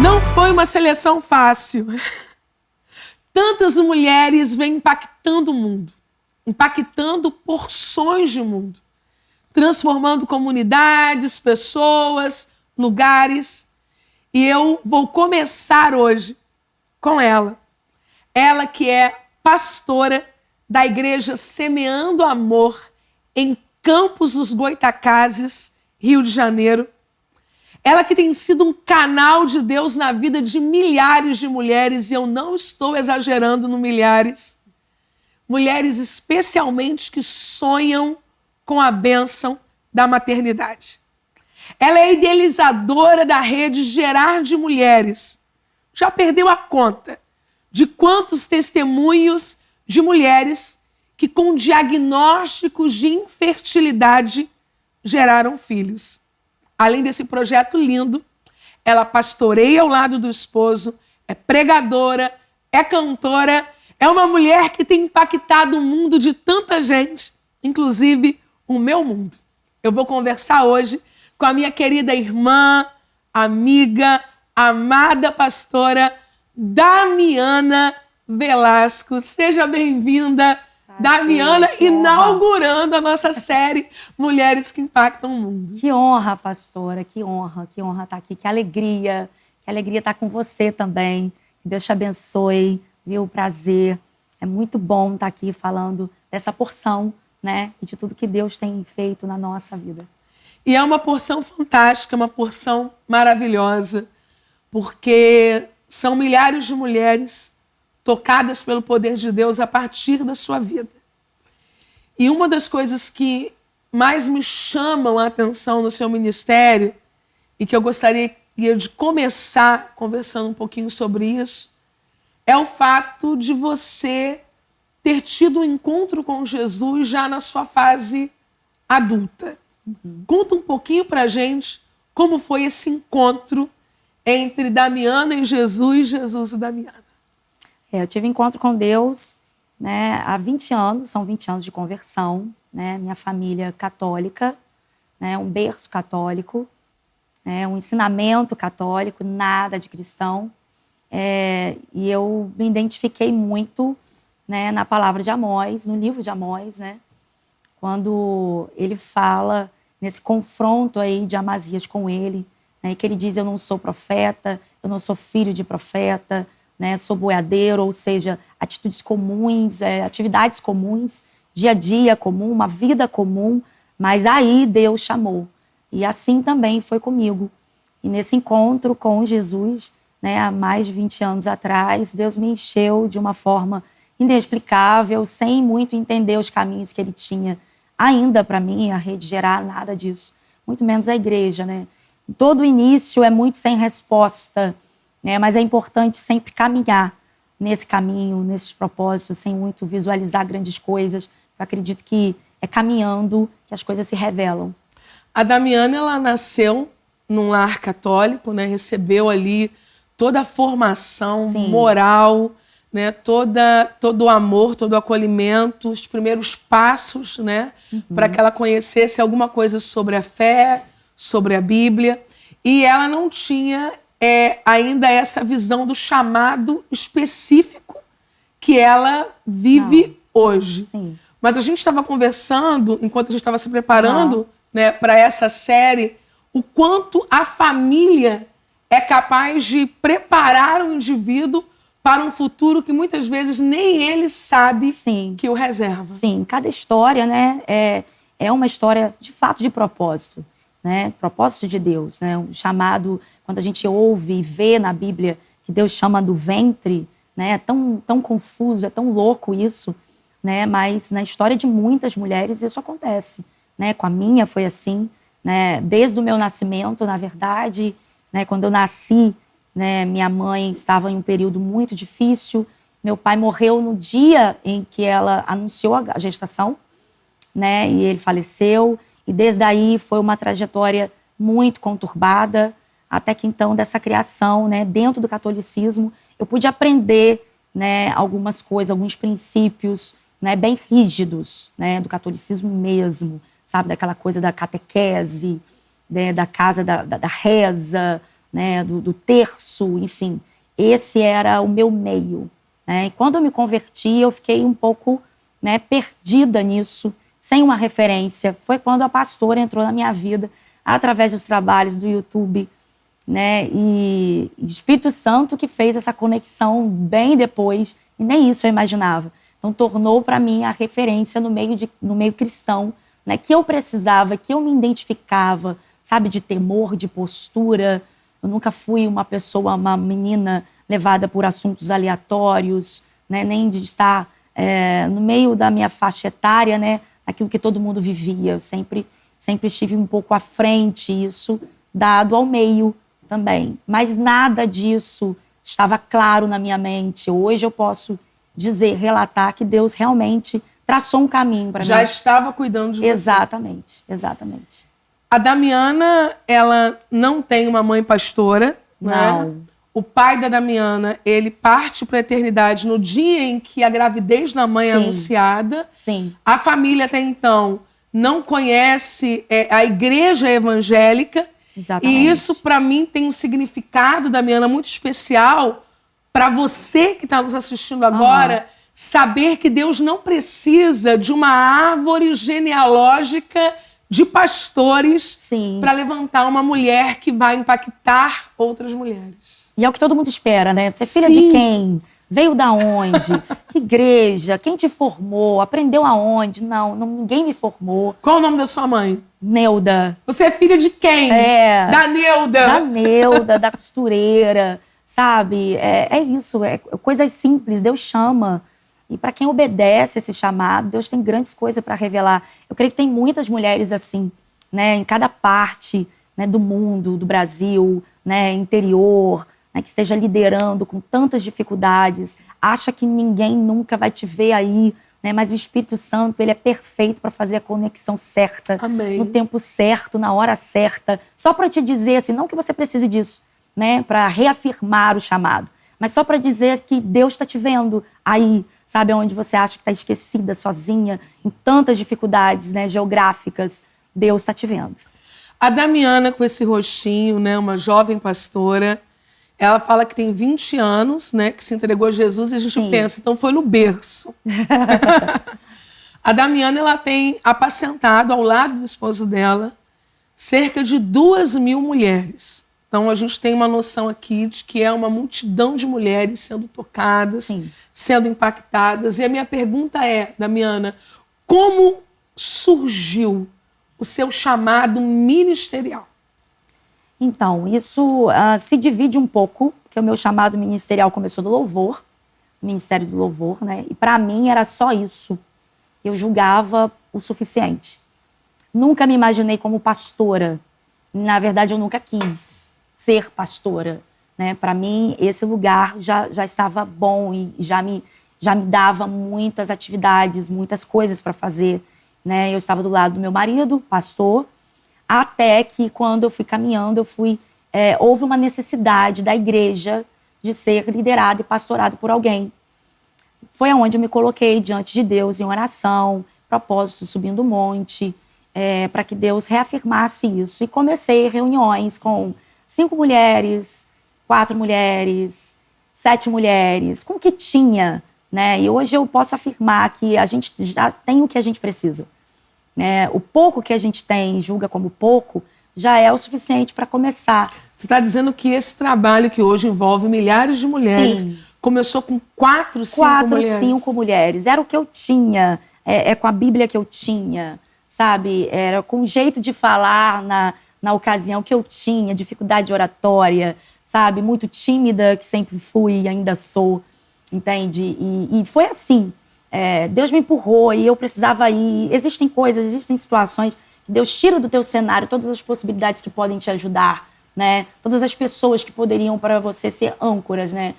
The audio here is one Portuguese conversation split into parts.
Não foi uma seleção fácil. Tantas mulheres vêm impactando o mundo, impactando porções de mundo, transformando comunidades, pessoas, lugares. E eu vou começar hoje com ela. Ela que é pastora da igreja Semeando Amor em Campos dos Goytacazes, Rio de Janeiro. Ela que tem sido um canal de Deus na vida de milhares de mulheres, e eu não estou exagerando no milhares. Mulheres especialmente que sonham com a bênção da maternidade. Ela é idealizadora da rede Gerar de Mulheres. Já perdeu a conta de quantos testemunhos de mulheres que com diagnósticos de infertilidade geraram filhos. Além desse projeto lindo, ela pastoreia ao lado do esposo, é pregadora, é cantora, é uma mulher que tem impactado o mundo de tanta gente, inclusive o meu mundo. Eu vou conversar hoje com a minha querida irmã, amiga, amada pastora Damiana Velasco. Seja bem-vinda, Damiana, inaugurando a nossa série Mulheres que Impactam o Mundo. Que honra, pastora, que honra estar aqui, que alegria estar com você também. Que Deus te abençoe, viu? Prazer. É muito bom estar aqui falando dessa porção, né? E de tudo que Deus tem feito na nossa vida. E é uma porção fantástica, uma porção maravilhosa, porque são milhares de mulheres tocadas pelo poder de Deus a partir da sua vida. E uma das coisas que mais me chamam a atenção no seu ministério, e que eu gostaria de começar conversando um pouquinho sobre isso, é o fato de você ter tido um encontro com Jesus já na sua fase adulta. Conta um pouquinho pra gente como foi esse encontro entre Damiana e Jesus, Jesus e Damiana. Eu tive encontro com Deus, né, há 20 anos, são 20 anos de conversão, né, minha família católica, né, um berço católico, né, um ensinamento católico, nada de cristão, e eu me identifiquei muito, né, na palavra de Amós, no livro de Amós, né, quando ele fala nesse confronto aí de Amazias com ele, né, que ele diz: eu não sou profeta, eu não sou filho de profeta, né, sou boiadeiro, ou seja, atitudes comuns, atividades comuns, dia a dia comum, uma vida comum, mas aí Deus chamou. E assim também foi comigo. E nesse encontro com Jesus, né, há mais de 20 anos atrás, Deus me encheu de uma forma inexplicável, sem muito entender os caminhos que Ele tinha ainda para mim, a rede Gerar, nada disso, muito menos a igreja, né? Todo início é muito sem resposta, né? Mas é importante sempre caminhar nesse caminho, nesses propósitos, sem muito visualizar grandes coisas. Eu acredito que é caminhando que as coisas se revelam. A Damiana, ela nasceu num lar católico, né? Recebeu ali toda a formação moral, né? Todo o amor, todo o acolhimento, os primeiros passos, né? Para que ela conhecesse alguma coisa sobre a fé, sobre a Bíblia. E ela não tinha ainda essa visão do chamado específico que ela vive hoje. Sim. Mas a gente estava conversando, enquanto a gente estava se preparando, né, para essa série, o quanto a família é capaz de preparar o indivíduo para um futuro que muitas vezes nem ele sabe que o reserva. Sim, cada história, né, é uma história de fato de propósito, né? Propósito de Deus, né? Um chamado, quando a gente ouve e vê na Bíblia que Deus chama do ventre, né? É tão confuso, é tão louco isso, né? Mas na história de muitas mulheres isso acontece, né? Com a minha foi assim, né? Desde o meu nascimento, na verdade, né? Quando eu nasci, né? Minha mãe estava em um período muito difícil. Meu pai morreu no dia em que ela anunciou a gestação, né? E ele faleceu. E desde aí foi uma trajetória muito conturbada, até que então dessa criação, né? Dentro do catolicismo, eu pude aprender, né? Algumas coisas, alguns princípios, né? Bem rígidos, né? Do catolicismo mesmo, sabe? Daquela coisa da catequese, né? Da casa da reza, né, do terço, enfim. Esse era o meu meio, né? E quando eu me converti, eu fiquei um pouco, né, perdida nisso, sem uma referência. Foi quando a pastora entrou na minha vida, através dos trabalhos do YouTube, né? E o Espírito Santo que fez essa conexão bem depois, e nem isso eu imaginava. Então, tornou para mim a referência no meio cristão, né? Que eu precisava, que eu me identificava, sabe? De temor, de postura. Eu nunca fui uma menina levada por assuntos aleatórios, né? Nem de estar no meio da minha faixa etária, né? Aquilo que todo mundo vivia. Eu sempre estive um pouco à frente, isso dado ao meio também. Mas nada disso estava claro na minha mente. Hoje eu posso dizer, relatar que Deus realmente traçou um caminho para mim. Já estava cuidando de você. Exatamente, exatamente. A Damiana, ela não tem uma mãe pastora, não. Né? O pai da Damiana, ele parte para a eternidade no dia em que a gravidez da mãe é anunciada. Sim. A família até então não conhece a igreja evangélica. Exatamente. E isso, para mim, tem um significado, Damiana, muito especial para você que está nos assistindo agora, saber que Deus não precisa de uma árvore genealógica de pastores para levantar uma mulher que vai impactar outras mulheres. E é o que todo mundo espera, né? Você é filha de quem? Veio da onde? Que igreja? Quem te formou? Aprendeu aonde? Não, ninguém me formou. Qual o nome da sua mãe? Neuda. Você é filha de quem? Da Neuda. Da Neuda, da costureira, sabe? É isso, é coisas simples, Deus chama. E para quem obedece esse chamado, Deus tem grandes coisas para revelar. Eu creio que tem muitas mulheres assim, né? Em cada parte, né, do mundo, do Brasil, né, interior, né, que esteja liderando com tantas dificuldades, acha que ninguém nunca vai te ver aí, né, mas o Espírito Santo, ele é perfeito para fazer a conexão certa, Amém. No tempo certo, na hora certa, só para te dizer assim, não que você precise disso, né, para reafirmar o chamado, mas só para dizer que Deus está te vendo aí, sabe, onde você acha que está esquecida, sozinha, em tantas dificuldades, né, geográficas, Deus está te vendo. A Damiana, com esse rostinho, né, uma jovem pastora, ela fala que tem 20 anos, né, que se entregou a Jesus, e a gente pensa, então foi no berço. A Damiana, ela tem apacentado ao lado do esposo dela cerca de 2.000 mulheres. Então a gente tem uma noção aqui de que é uma multidão de mulheres sendo tocadas, sendo impactadas. E a minha pergunta é, Damiana, como surgiu o seu chamado ministerial? Então, isso se divide um pouco, porque o meu chamado ministerial começou do louvor, o Ministério do Louvor, né? E para mim era só isso. Eu julgava o suficiente. Nunca me imaginei como pastora. Na verdade, eu nunca quis ser pastora, né? Para mim, esse lugar já estava bom e já me dava muitas atividades, muitas coisas para fazer, né? Eu estava do lado do meu marido, pastor, até que quando eu fui caminhando, houve uma necessidade da igreja de ser liderado e pastorado por alguém. Foi aonde eu me coloquei diante de Deus em oração, propósito, subindo o monte, para que Deus reafirmasse isso. E comecei reuniões com 5 mulheres, 4 mulheres, 7 mulheres, com o que tinha, né? E hoje eu posso afirmar que a gente já tem o que a gente precisa. O pouco que a gente tem, julga como pouco, já é o suficiente para começar. Você está dizendo que esse trabalho que hoje envolve milhares de mulheres começou com 4, 5 mulheres? 4, 5 mulheres. Era o que eu tinha, com a Bíblia que eu tinha, sabe? Era com o jeito de falar na ocasião que eu tinha, dificuldade oratória, sabe? Muito tímida, que sempre fui e ainda sou, entende? E foi assim. Deus me empurrou e eu precisava ir. Existem coisas, existem situações que Deus tira do teu cenário todas as possibilidades que podem te ajudar, né? Todas as pessoas que poderiam para você ser âncoras, né?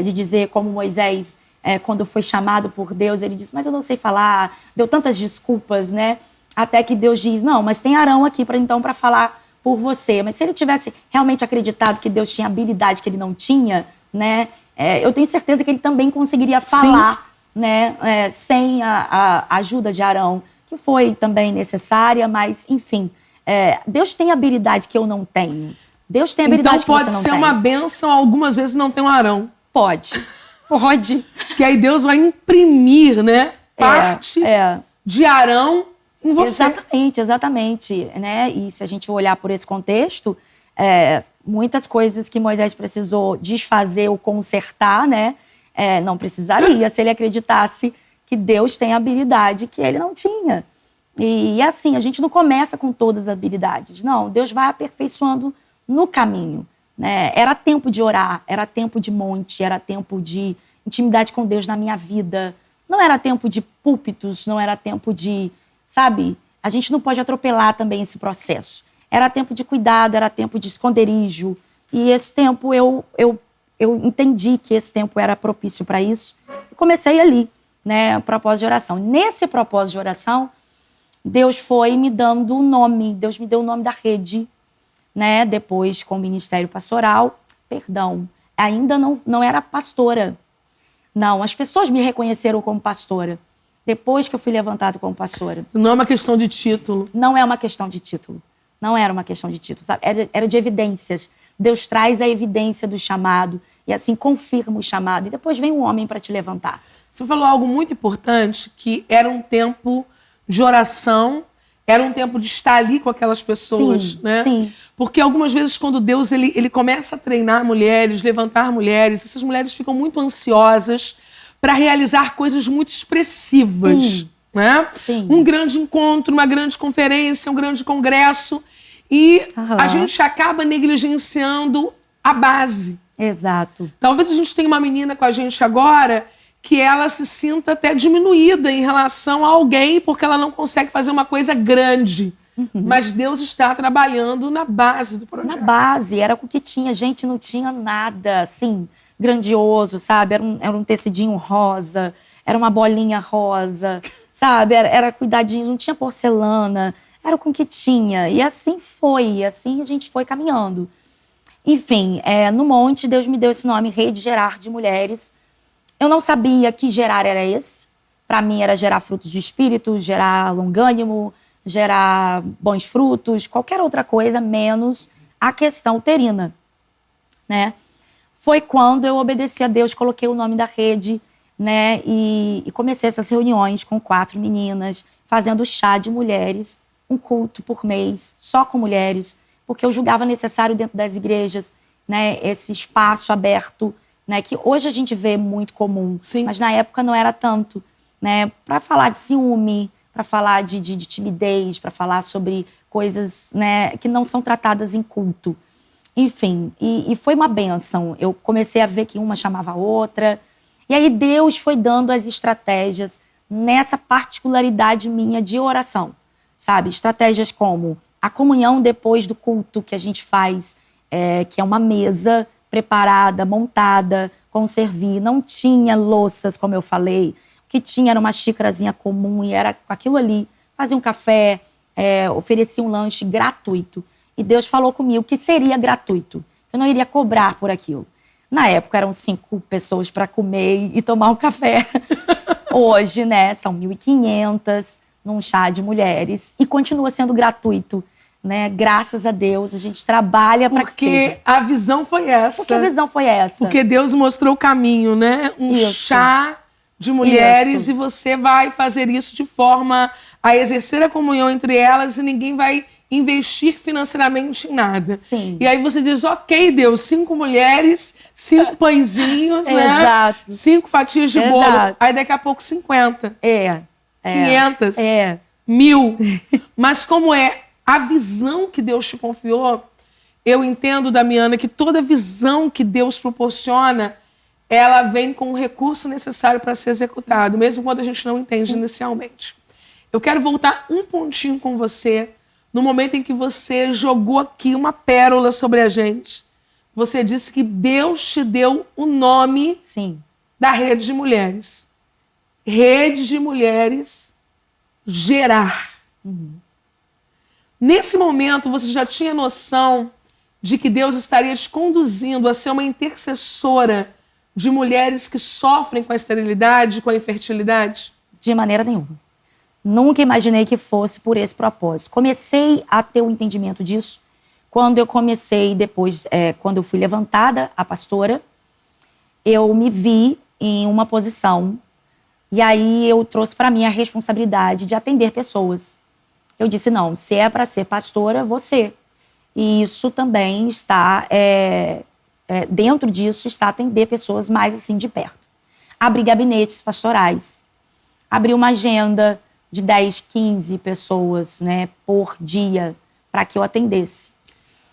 De dizer como Moisés, quando foi chamado por Deus, ele disse, mas eu não sei falar, deu tantas desculpas, né? Até que Deus diz, não, mas tem Arão aqui para falar por você. Mas se ele tivesse realmente acreditado que Deus tinha habilidade que ele não tinha, né? Eu tenho certeza que ele também conseguiria falar, né, sem a ajuda de Arão, que foi também necessária, mas, enfim, Deus tem habilidade que eu não tenho. Deus tem habilidade então que você não tem. pode ser uma bênção, algumas vezes não tem um Arão. Pode. Que aí Deus vai imprimir, né? Parte de Arão em você. Exatamente. Né? E se a gente olhar por esse contexto, muitas coisas que Moisés precisou desfazer ou consertar, né? Não precisaria se ele acreditasse que Deus tem habilidade que ele não tinha. E assim, a gente não começa com todas as habilidades. Não, Deus vai aperfeiçoando no caminho. Né? Era tempo de orar, era tempo de monte, era tempo de intimidade com Deus na minha vida. Não era tempo de púlpitos, não era tempo de... Sabe? A gente não pode atropelar também esse processo. Era tempo de cuidado, era tempo de esconderijo. E esse tempo eu entendi que esse tempo era propício para isso. E comecei ali, né? O propósito de oração. Nesse propósito de oração, Deus foi me dando um nome. Deus me deu o nome da rede, né? Depois, com o ministério pastoral, ainda não era pastora. Não, as pessoas me reconheceram como pastora. Depois que eu fui levantada como pastora. Não é uma questão de título. Não é uma questão de título. Não era uma questão de título, sabe? Era de evidências. Deus traz a evidência do chamado e assim confirma o chamado. E depois vem um homem para te levantar. Você falou algo muito importante, que era um tempo de oração, era um tempo de estar ali com aquelas pessoas, né? Sim. Porque algumas vezes quando Deus ele começa a treinar mulheres, levantar mulheres, essas mulheres ficam muito ansiosas para realizar coisas muito expressivas. Sim. Né? Sim. Um grande encontro, uma grande conferência, um grande congresso. E a gente acaba negligenciando a base. Exato. Talvez a gente tenha uma menina com a gente agora que ela se sinta até diminuída em relação a alguém porque ela não consegue fazer uma coisa grande. Mas Deus está trabalhando na base do projeto. Na base, era o que tinha. Gente, não tinha nada, assim, grandioso, sabe? Era um tecidinho rosa, era uma bolinha rosa, sabe? Era cuidadinho, não tinha porcelana, era com o que tinha. E assim foi, assim a gente foi caminhando. Enfim, no monte, Deus me deu esse nome, Rede Gerar de Mulheres. Eu não sabia que gerar era esse. Para mim era gerar frutos de espírito, gerar longânimo, gerar bons frutos, qualquer outra coisa, menos a questão uterina, né? Foi quando eu obedeci a Deus, coloquei o nome da rede, né? E comecei essas reuniões com 4 meninas, fazendo chá de mulheres, um culto por mês, só com mulheres, porque eu julgava necessário dentro das igrejas, né? Esse espaço aberto, né? Que hoje a gente vê muito comum, Sim. Mas na época não era tanto, né? Para falar de ciúme, para falar de timidez, para falar sobre coisas, né, que não são tratadas em culto. Enfim, e foi uma bênção. Eu comecei a ver que uma chamava a outra. E aí Deus foi dando as estratégias nessa particularidade minha de oração, sabe? Estratégias como a comunhão depois do culto que a gente faz, que é uma mesa preparada, montada, com servir. Não tinha louças, como eu falei. O que tinha era uma xícarazinha comum e era com aquilo ali. Fazia um café, oferecia um lanche gratuito. E Deus falou comigo que seria gratuito. Eu não iria cobrar por aquilo. Na época eram 5 pessoas para comer e tomar um café. Hoje, né, são 1.500 num chá de mulheres. E continua sendo gratuito, né? Graças a Deus, a gente trabalha para que seja. Porque a visão foi essa. Porque a visão foi essa. Porque Deus mostrou o caminho, né? Um chá de mulheres e você vai fazer isso de forma a exercer a comunhão entre elas e ninguém vai investir financeiramente em nada. Sim. E aí você diz, ok, Deus, 5 mulheres, 5 pãezinhos, né? Exato. 5 fatias de bolo. Exato. Aí daqui a pouco 50. 500. 1.000. Mas como é a visão que Deus te confiou, eu entendo, Damiana, que toda visão que Deus proporciona, ela vem com o recurso necessário para ser executado, mesmo quando a gente não entende inicialmente. Eu quero voltar um pontinho com você no momento em que você jogou aqui uma pérola sobre a gente. Você disse que Deus te deu o nome da Rede de Mulheres. Rede de Mulheres Gerar. Nesse momento, você já tinha noção de que Deus estaria te conduzindo a ser uma intercessora de mulheres que sofrem com a esterilidade, com a infertilidade? De maneira nenhuma. Nunca imaginei que fosse por esse propósito. Comecei a ter o entendimento disso Quando eu comecei, depois, quando eu fui levantada a pastora, eu me vi em uma posição e aí eu trouxe para mim a responsabilidade de atender pessoas. Eu disse, não, se é para ser pastora, vou ser. E isso também está, dentro disso, está atender pessoas mais assim de perto. Abri gabinetes pastorais, abri uma agenda de 10, 15 pessoas, né, por dia, para que eu atendesse.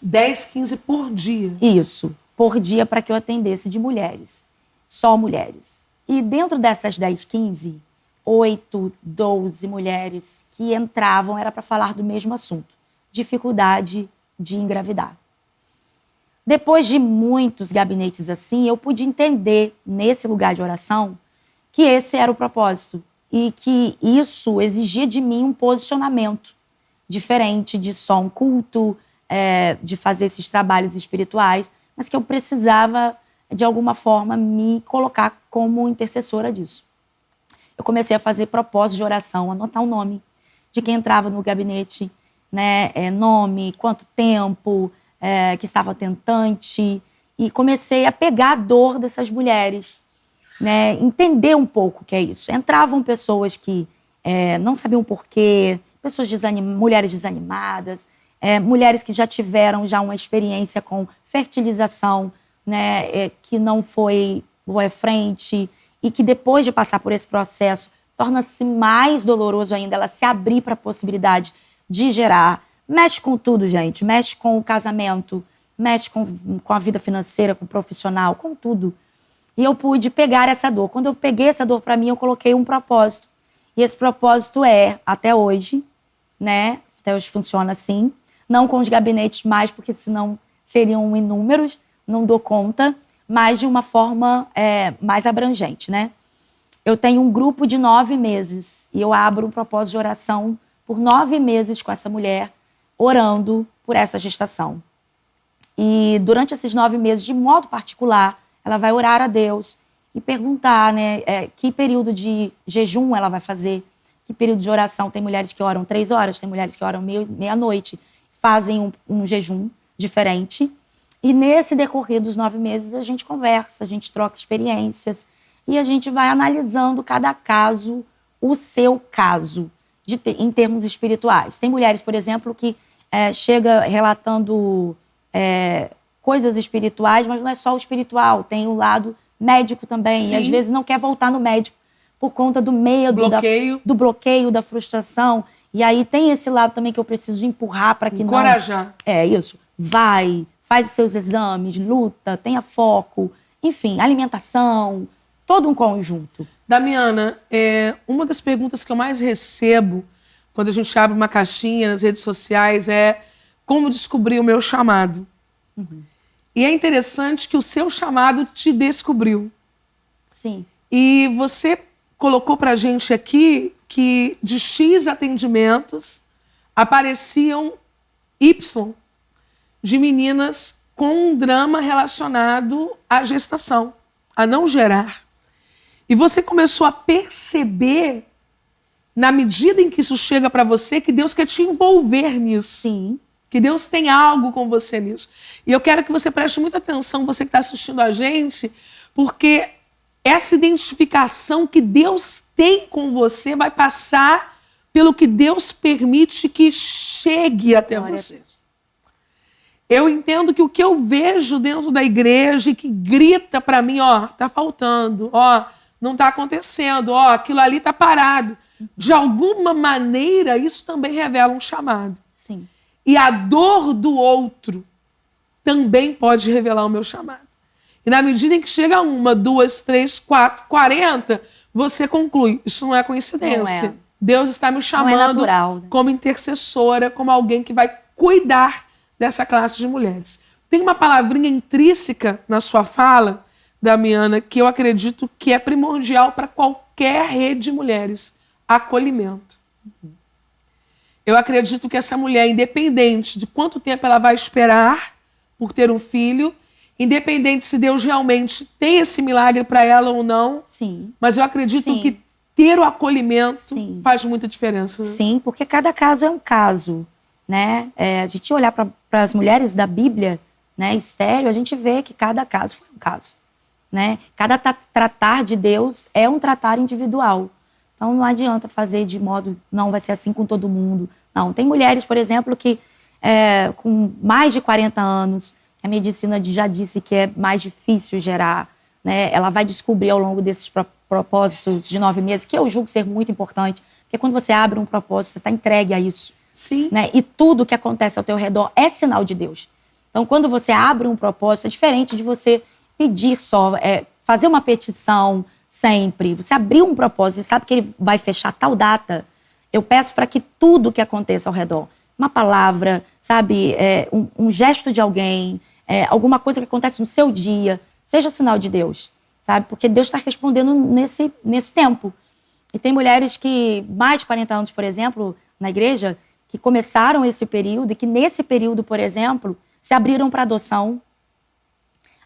10, 15 por dia? Isso, por dia para que eu atendesse de mulheres, só mulheres. E dentro dessas 10, 15, 8, 12 mulheres que entravam era para falar do mesmo assunto, dificuldade de engravidar. Depois de muitos gabinetes assim, eu pude entender, nesse lugar de oração, que esse era o propósito e que isso exigia de mim um posicionamento diferente de só um culto, de fazer esses trabalhos espirituais, mas que eu precisava, de alguma forma, me colocar como intercessora disso. Eu comecei a fazer propósitos de oração, anotar o nome de quem entrava no gabinete, né, nome, quanto tempo, que estava tentante, e comecei a pegar a dor dessas mulheres, né, entender um pouco o que é isso. Entravam pessoas que não sabiam porquê, pessoas mulheres desanimadas, mulheres que já tiveram uma experiência com fertilização, né, que não foi boa frente, e que depois de passar por esse processo torna-se mais doloroso ainda ela se abrir para a possibilidade de gerar. Mexe com tudo, gente. Mexe com o casamento, mexe com a vida financeira, com o profissional, com tudo. E eu pude pegar essa dor. Quando eu peguei essa dor para mim, eu coloquei um propósito. E esse propósito até hoje, né? Até hoje funciona assim. Não com os gabinetes mais, porque senão seriam inúmeros, não dou conta, mas de uma forma mais abrangente, né? Eu tenho um grupo de 9 meses e eu abro um propósito de oração por 9 meses com essa mulher, orando por essa gestação. E durante esses 9 meses, de modo particular, ela vai orar a Deus e perguntar, né, que período de jejum ela vai fazer, que período de oração. Tem mulheres que oram 3 horas, tem mulheres que oram meia-noite, fazem um jejum diferente. E nesse decorrer dos 9 meses, a gente conversa, a gente troca experiências e a gente vai analisando cada caso, o seu caso, em termos espirituais. Tem mulheres, por exemplo, que chega relatando coisas espirituais, mas não é só o espiritual, tem o lado médico também. Sim. E às vezes não quer voltar no médico por conta do medo, do bloqueio, da frustração. E aí tem esse lado também que eu preciso empurrar para que encorajar. Isso. Vai, faz os seus exames, luta, tenha foco. Enfim, alimentação, todo um conjunto. Damiana, uma das perguntas que eu mais recebo quando a gente abre uma caixinha nas redes sociais é como descobrir o meu chamado. Uhum. E é interessante que o seu chamado te descobriu. Sim. E você colocou pra gente aqui que de X atendimentos apareciam Y de meninas com um drama relacionado à gestação, a não gerar. E você começou a perceber, na medida em que isso chega para você, que Deus quer te envolver nisso. Sim. Que Deus tem algo com você nisso. E eu quero que você preste muita atenção, você que está assistindo a gente, porque essa identificação que Deus tem com você vai passar pelo que Deus permite que chegue até você. Eu entendo que o que eu vejo dentro da igreja e que grita para mim, tá faltando, não está acontecendo, aquilo ali está parado. De alguma maneira, isso também revela um chamado. Sim. E a dor do outro também pode revelar o meu chamado. E na medida em que chega 1, 2, 3, 4, 40, você conclui, isso não é coincidência. Não é. Deus está me chamando como intercessora, como alguém que vai cuidar dessa classe de mulheres. Tem uma palavrinha intrínseca na sua fala, Damiana, que eu acredito que é primordial para qualquer rede de mulheres: acolhimento. Eu acredito que essa mulher, independente de quanto tempo ela vai esperar por ter um filho, independente se Deus realmente tem esse milagre para ela ou não, sim, mas eu acredito sim, que ter o acolhimento sim, faz muita diferença. Sim, porque cada caso é um caso, né? A gente olhar para para as mulheres da Bíblia, né, estéreo, a gente vê que cada caso foi um caso, né? Cada tratar de Deus é um tratar individual. Então não adianta fazer de modo, não vai ser assim com todo mundo. Não, tem mulheres, por exemplo, que com mais de 40 anos, a medicina já disse que é mais difícil gerar, né? Ela vai descobrir ao longo desses propósitos de 9 meses, que eu julgo ser muito importante, porque quando você abre um propósito, você está entregue a isso. Sim. Né? E tudo que acontece ao teu redor é sinal de Deus. Então, quando você abre um propósito, é diferente de você pedir só, fazer uma petição sempre. Você abrir um propósito e sabe que ele vai fechar tal data. Eu peço para que tudo que aconteça ao redor, uma palavra, sabe, um gesto de alguém, alguma coisa que acontece no seu dia, seja sinal de Deus, sabe? Porque Deus está respondendo nesse tempo. E tem mulheres que, mais de 40 anos, por exemplo, na igreja, que começaram esse período e que nesse período, por exemplo, se abriram para adoção.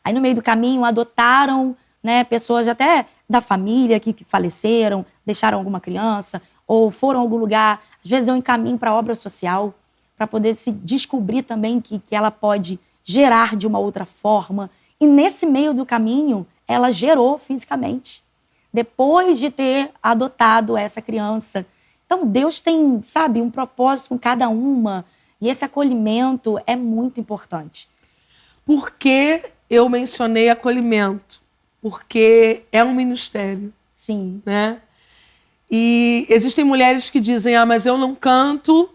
Aí no meio do caminho adotaram, né, pessoas até da família que faleceram, deixaram alguma criança, ou foram a algum lugar. Às vezes eu encaminho para a obra social, para poder se descobrir também que ela pode gerar de uma outra forma. E nesse meio do caminho, ela gerou fisicamente, depois de ter adotado essa criança. Então, Deus tem, sabe, um propósito com cada uma. E esse acolhimento é muito importante. Por que eu mencionei acolhimento? Porque é um ministério. Sim. Né? E existem mulheres que dizem, mas eu não canto,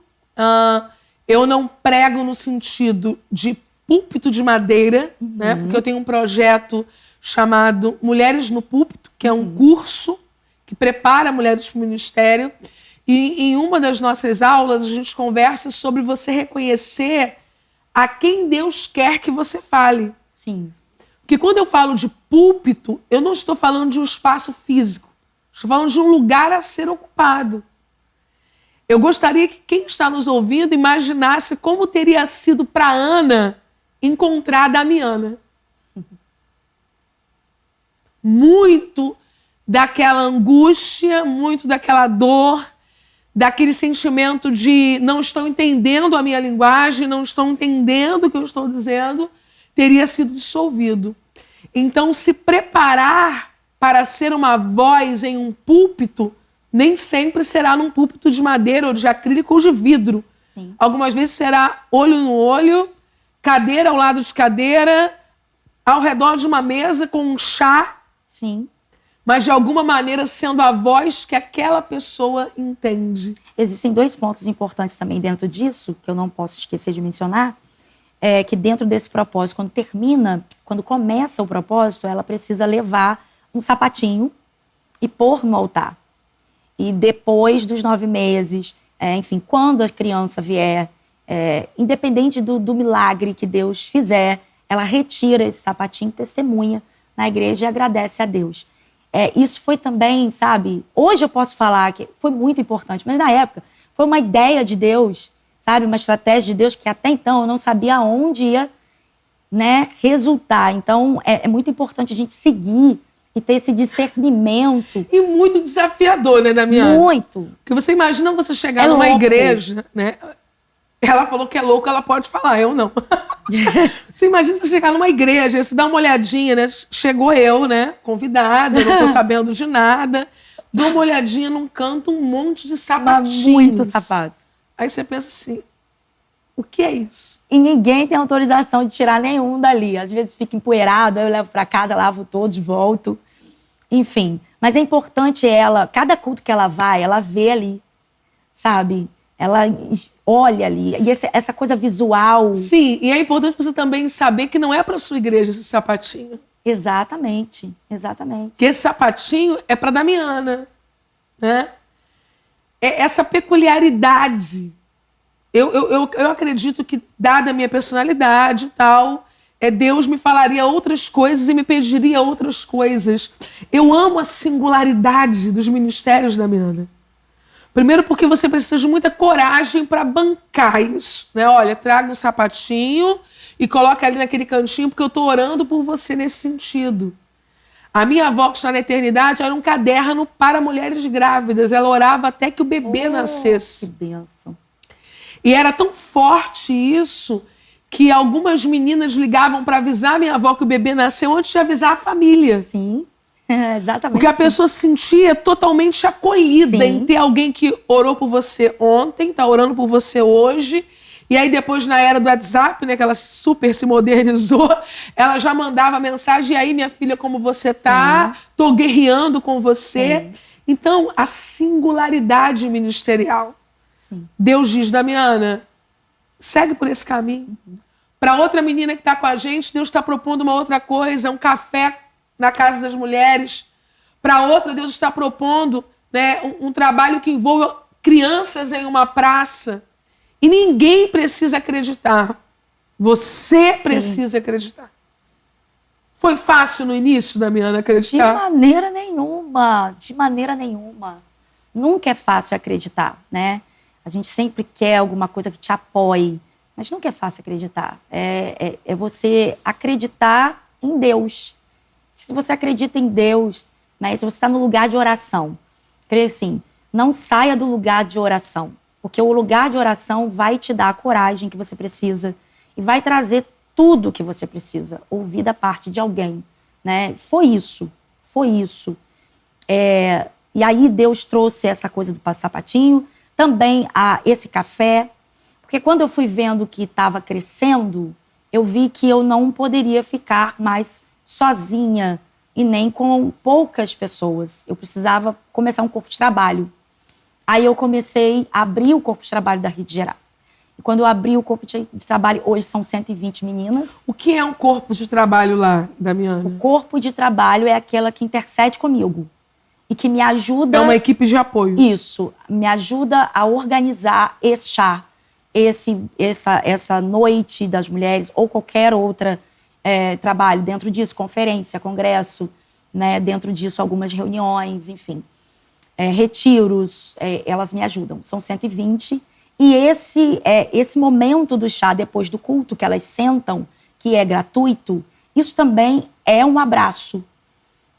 eu não prego no sentido de púlpito de madeira, né? Porque eu tenho um projeto chamado Mulheres no Púlpito, que é um curso que prepara mulheres para o ministério. E em uma das nossas aulas, a gente conversa sobre você reconhecer a quem Deus quer que você fale. Sim. Porque quando eu falo de púlpito, eu não estou falando de um espaço físico. Estou falando de um lugar a ser ocupado. Eu gostaria que quem está nos ouvindo imaginasse como teria sido para Ana encontrar a Damiana. Muito daquela angústia, muito daquela dor, daquele sentimento de não estou entendendo a minha linguagem, não estou entendendo o que eu estou dizendo, teria sido dissolvido. Então, se preparar para ser uma voz em um púlpito, nem sempre será num púlpito de madeira ou de acrílico ou de vidro. Sim. Algumas vezes será olho no olho, cadeira ao lado de cadeira, ao redor de uma mesa com um chá. Sim. Mas, de alguma maneira, sendo a voz que aquela pessoa entende. Existem 2 pontos importantes também dentro disso, que eu não posso esquecer de mencionar, que dentro desse propósito, quando começa o propósito, ela precisa levar um sapatinho e pôr no altar. E depois dos 9 meses, enfim, quando a criança vier, independente do milagre que Deus fizer, ela retira esse sapatinho, testemunha na igreja e agradece a Deus. Isso foi também, sabe, hoje eu posso falar que foi muito importante, mas na época foi uma ideia de Deus, sabe, uma estratégia de Deus que até então eu não sabia onde ia, né, resultar. Então é muito importante a gente seguir e ter esse discernimento. E muito desafiador, né, Damiana? Muito. Porque você imagina você chegar numa igreja, né? Ela falou que é louco, ela pode falar, eu não. Você imagina você chegar numa igreja, você dá uma olhadinha, né? Chegou eu, né? Convidada, não tô sabendo de nada. Dou uma olhadinha num canto, um monte de sapatinhos. Muito sapato. Aí você pensa assim, o que é isso? E ninguém tem autorização de tirar nenhum dali. Às vezes fica empoeirado, aí eu levo pra casa, lavo todos, volto. Enfim. Mas é importante cada culto que ela vai, ela vê ali, sabe? Ela olha ali. E essa coisa visual. Sim, e é importante você também saber que não é para sua igreja esse sapatinho. Exatamente, exatamente. Que esse sapatinho é para Damiana, né? É essa peculiaridade. Eu acredito que, dada a minha personalidade e tal, Deus me falaria outras coisas e me pediria outras coisas. Eu amo a singularidade dos ministérios da Damiana. Primeiro porque você precisa de muita coragem para bancar isso, né? Olha, traga um sapatinho e coloca ali naquele cantinho porque eu estou orando por você nesse sentido. A minha avó, que está na eternidade, era um caderno para mulheres grávidas. Ela orava até que o bebê nascesse. Que bênção. E era tão forte isso que algumas meninas ligavam para avisar minha avó que o bebê nasceu antes de avisar a família. Sim, exatamente. Porque a pessoa se sentia totalmente acolhida em ter alguém que orou por você ontem, tá orando por você hoje. E aí depois, na era do WhatsApp, né, que ela super se modernizou, ela já mandava mensagem: e aí, minha filha, como você tá? Sim. Tô guerreando com você. Sim. Então, a singularidade ministerial. Sim. Deus diz: Damiana, segue por esse caminho. Para outra menina que está com a gente, Deus está propondo uma outra coisa, um café na casa das mulheres. Para outra, Deus está propondo, né, um trabalho que envolva crianças em uma praça. E ninguém precisa acreditar. Você precisa acreditar. Foi fácil no início, Damiana, acreditar? De maneira nenhuma. De maneira nenhuma. Nunca é fácil acreditar, né? A gente sempre quer alguma coisa que te apoie. Mas nunca é fácil acreditar. É você acreditar em Deus. Se você acredita em Deus, né, se você está no lugar de oração, creio assim, não saia do lugar de oração. Porque o lugar de oração vai te dar a coragem que você precisa e vai trazer tudo que você precisa, ouvir da parte de alguém, né? Foi isso. E aí Deus trouxe essa coisa do sapatinho, também esse café, porque quando eu fui vendo que estava crescendo, eu vi que eu não poderia ficar mais sozinha e nem com poucas pessoas. Eu precisava começar um corpo de trabalho. Aí eu comecei a abrir o corpo de trabalho da Rede Geral. E quando eu abri o corpo de trabalho, hoje são 120 meninas. O que é um corpo de trabalho lá, Damiana? O corpo de trabalho é aquela que intercede comigo e que me ajuda... É uma equipe de apoio. Isso, me ajuda a organizar esse chá, essa noite das mulheres ou qualquer outra trabalho. Dentro disso, conferência, congresso, né? Dentro disso, algumas reuniões, enfim. Retiros, elas me ajudam. São 120. E esse momento do chá, depois do culto, que elas sentam, que é gratuito, isso também é um abraço,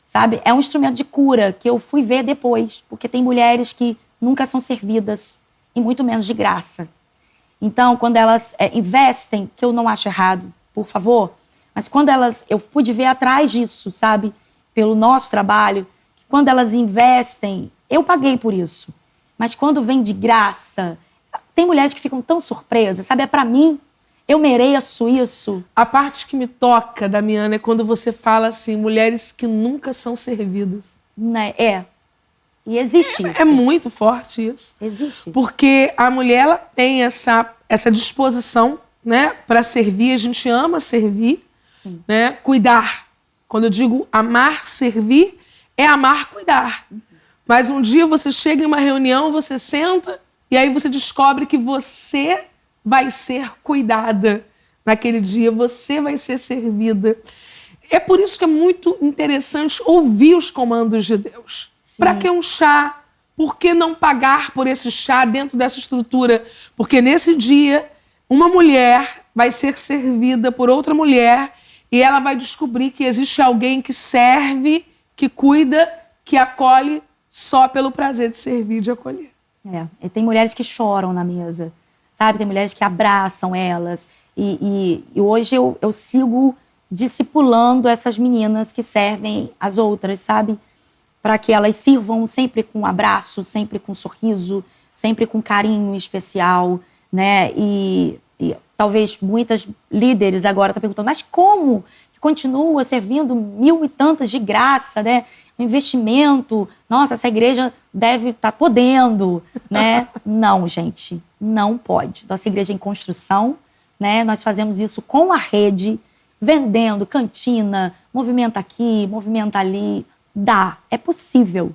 sabe? É um instrumento de cura que eu fui ver depois, porque tem mulheres que nunca são servidas, e muito menos de graça. Então, quando elas investem, que eu não acho errado, por favor, mas quando eu pude ver atrás disso, sabe? Pelo nosso trabalho, quando elas investem, eu paguei por isso. Mas quando vem de graça, tem mulheres que ficam tão surpresas, sabe? É pra mim, eu mereço isso. A parte que me toca, Damiana, é quando você fala assim, mulheres que nunca são servidas. Né? E existe isso. É muito forte isso. Existe. Porque a mulher, ela tem essa disposição, né, para servir. A gente ama servir, né? Cuidar. Quando eu digo amar, servir, é amar, cuidar. Mas um dia você chega em uma reunião, você senta e aí você descobre que você vai ser cuidada. Naquele dia você vai ser servida. É por isso que é muito interessante ouvir os comandos de Deus. Para que um chá? Por que não pagar por esse chá dentro dessa estrutura? Porque nesse dia, uma mulher vai ser servida por outra mulher e ela vai descobrir que existe alguém que serve, que cuida, que acolhe só pelo prazer de servir, de acolher. E tem mulheres que choram na mesa, sabe? Tem mulheres que abraçam elas. E hoje eu sigo discipulando essas meninas que servem as outras, sabe? Para que elas sirvam sempre com um abraço, sempre com um sorriso, sempre com carinho especial, né? E talvez muitas líderes agora estão perguntando, mas como continua servindo 1.000 e tantas de graça, né? Um investimento, nossa, essa igreja deve estar podendo, né? Não, gente, não pode. Nossa igreja é em construção, né? Nós fazemos isso com a rede, vendendo, cantina, movimenta aqui, movimenta ali. Dá, é possível.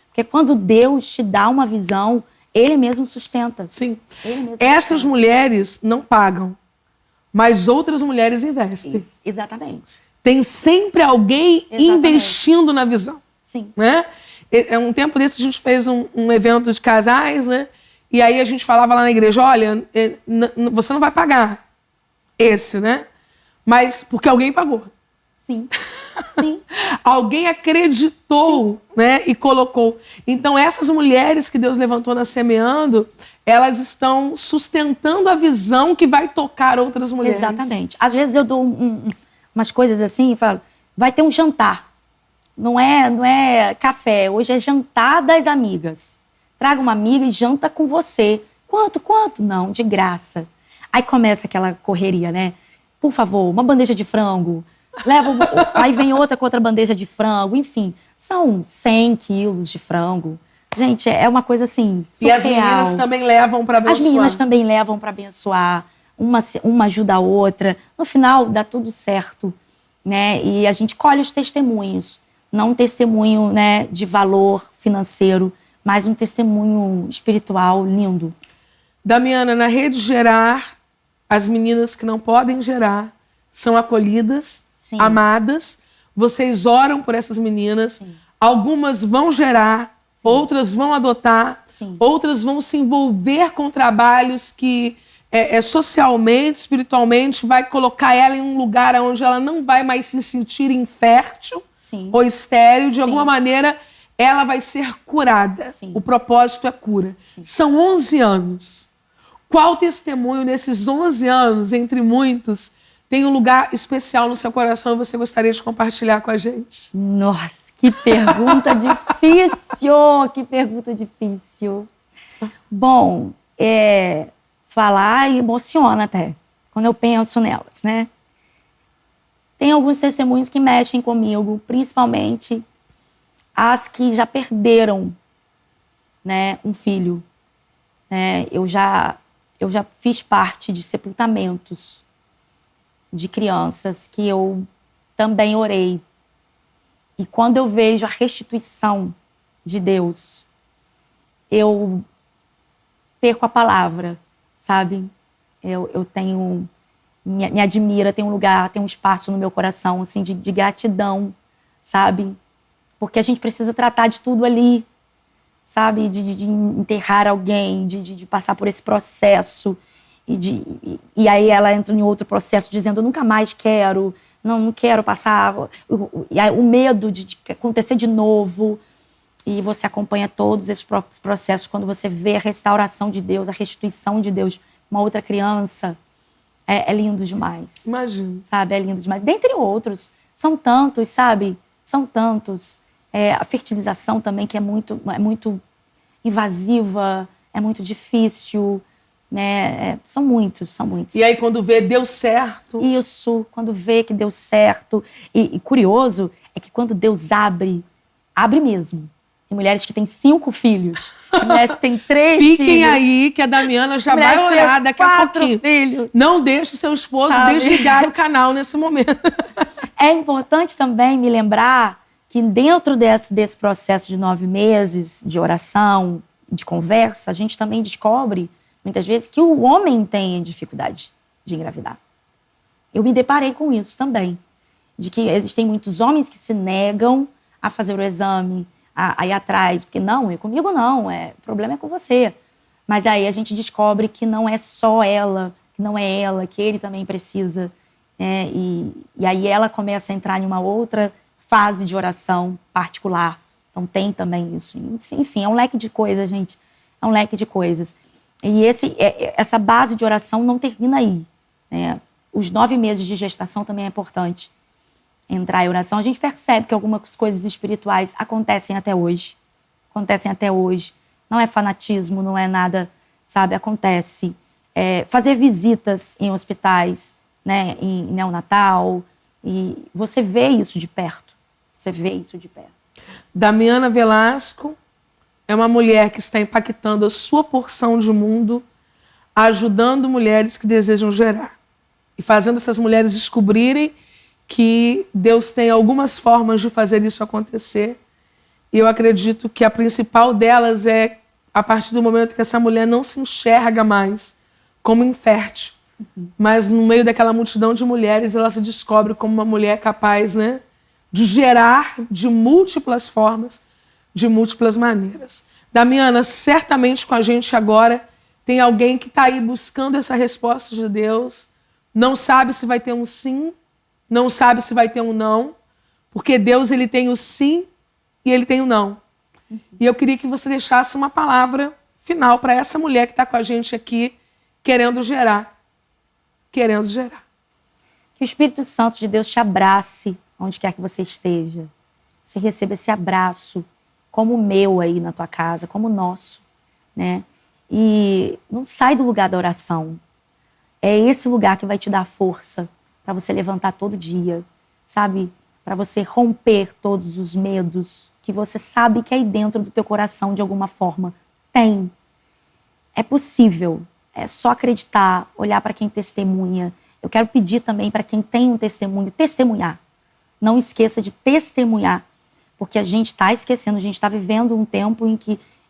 Porque quando Deus te dá uma visão, Ele mesmo sustenta. Sim. Ele mesmo Essas sustenta. mulheres não pagam, mas outras mulheres investem. Exatamente. Tem sempre alguém investindo na visão. Sim. Né? Um tempo desse a gente fez um evento de casais, né? E aí a gente falava lá na igreja, olha, você não vai pagar esse, né? Mas porque alguém pagou. Sim. Alguém acreditou, né? E colocou. Então essas mulheres que Deus levantou na Semeando, elas estão sustentando a visão que vai tocar outras mulheres. Exatamente. Às vezes eu dou umas coisas assim e falo, vai ter um jantar. Não é café, hoje é jantar das amigas. Traga uma amiga e janta com você. Quanto? Não, de graça. Aí começa aquela correria, né? Por favor, uma bandeja de frango. Aí vem outra com outra bandeja de frango. Enfim, são 100 quilos de frango. Gente, é uma coisa assim, surreal. E as meninas também levam para abençoar. As meninas também levam para abençoar. Uma ajuda a outra. No final, dá tudo certo, né? E a gente colhe os testemunhos. Não um testemunho, né, de valor financeiro, mas um testemunho espiritual lindo. Damiana, na Rede Gerar, as meninas que não podem gerar são acolhidas, Sim. amadas. Vocês oram por essas meninas. Sim. Algumas vão gerar, sim, outras vão adotar, sim, outras vão se envolver com trabalhos que socialmente, espiritualmente, vai colocar ela em um lugar onde ela não vai mais se sentir infértil, sim, ou estéril. De sim, alguma maneira, ela vai ser curada. Sim. O propósito é cura. Sim. São 11 anos. Qual testemunho nesses 11 anos, entre muitos, tem um lugar especial no seu coração e você gostaria de compartilhar com a gente? Nossa, que pergunta difícil! Que pergunta difícil. Bom, falar emociona até, quando eu penso nelas, né? Tem alguns testemunhos que mexem comigo, principalmente as que já perderam, né, um filho. Eu já fiz parte de sepultamentos de crianças que eu também orei. E quando eu vejo a restituição de Deus, eu perco a palavra, sabe? Eu tenho... Me admira, tem um lugar, tem um espaço no meu coração, assim, de gratidão, sabe? Porque a gente precisa tratar de tudo ali, sabe? De enterrar alguém, de passar por esse processo. E aí ela entra em outro processo dizendo, eu nunca mais quero, não quero passar. E aí, o medo de acontecer de novo. E você acompanha todos esses processos quando você vê a restauração de Deus, a restituição de Deus, uma outra criança. É lindo demais. Imagino. Sabe, é lindo demais. Dentre outros, são tantos, sabe? São tantos. A fertilização também, que é muito invasiva, é muito difícil, né? São muitos. E aí, quando vê, deu certo. Isso, quando vê que deu certo. E curioso é que quando Deus abre mesmo. Tem mulheres que têm 5 filhos. Tem mulheres que têm 3 filhos. Fiquem aí, que a Damiana já vai orar daqui a pouquinho. 4 filhos. Não deixe o seu esposo desligar o canal nesse momento. É importante também me lembrar que dentro desse processo de 9 meses de oração, de conversa, a gente também descobre, muitas vezes, que o homem tem dificuldade de engravidar. Eu me deparei com isso também. De que existem muitos homens que se negam a fazer o exame, a ir atrás, porque não, comigo não, o problema é com você. Mas aí a gente descobre que não é só ela, que não é ela, que ele também precisa. E aí ela começa a entrar em uma outra fase de oração particular. Então tem também isso. Enfim, é um leque de coisas, gente. É um leque de coisas. E essa base de oração não termina aí, né? Os 9 meses de gestação também é importante entrar em oração. A gente percebe que algumas coisas espirituais acontecem até hoje. Não é fanatismo, não é nada, sabe? Acontece. Fazer visitas em hospitais, né? Em neonatal. E você vê isso de perto. Damiana Velasco é uma mulher que está impactando a sua porção de mundo, ajudando mulheres que desejam gerar. E fazendo essas mulheres descobrirem que Deus tem algumas formas de fazer isso acontecer. E eu acredito que a principal delas é a partir do momento que essa mulher não se enxerga mais como infértil, mas no meio daquela multidão de mulheres ela se descobre como uma mulher capaz, né, de gerar de múltiplas formas, de múltiplas maneiras. Damiana, certamente com a gente agora tem alguém que está aí buscando essa resposta de Deus, não sabe se vai ter um sim, não sabe se vai ter um não, porque Deus ele tem o sim e ele tem o não. E eu queria que você deixasse uma palavra final para essa mulher que está com a gente aqui, querendo gerar. Querendo gerar. Que o Espírito Santo de Deus te abrace onde quer que você esteja. Você receba esse abraço como o meu aí na tua casa, como o nosso, né? E não sai do lugar da oração. É esse lugar que vai te dar força para você levantar todo dia, sabe? Para você romper todos os medos que você sabe que aí dentro do teu coração, de alguma forma, tem. É possível. É só acreditar, olhar para quem testemunha. Eu quero pedir também para quem tem um testemunho, testemunhar. Não esqueça de testemunhar, porque a gente está esquecendo, a gente está vivendo um tempo